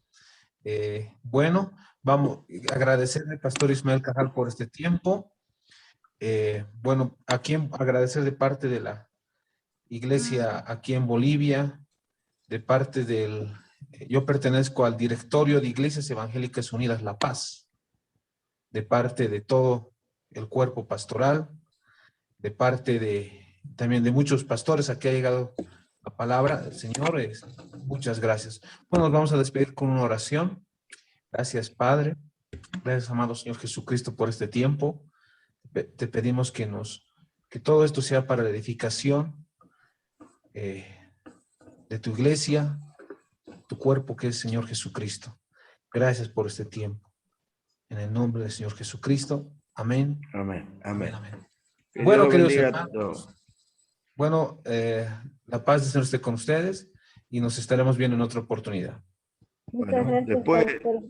Bueno, vamos a agradecerle al pastor Ismael Cajal por este tiempo. Bueno, agradecer de parte de la iglesia aquí en Bolivia, de parte yo pertenezco al directorio de Iglesias Evangélicas Unidas La Paz, de parte de todo el cuerpo pastoral, de parte también de muchos pastores. Aquí ha llegado la palabra, señores, muchas gracias. Bueno, nos vamos a despedir con una oración. Gracias, Padre. Gracias, amado Señor Jesucristo, por este tiempo. Te pedimos que todo esto sea para la edificación de tu iglesia, tu cuerpo que es Señor Jesucristo. Gracias por este tiempo. En el nombre del Señor Jesucristo. Amén.
Amén. Amén.
Amén.
Que
Bueno,
Dios
queridos
bendiga a
hermanos,
todos.
bueno, la paz del Señor esté con ustedes y nos estaremos viendo en otra oportunidad.
Muchas
Bueno,
gracias,
después,
pastor.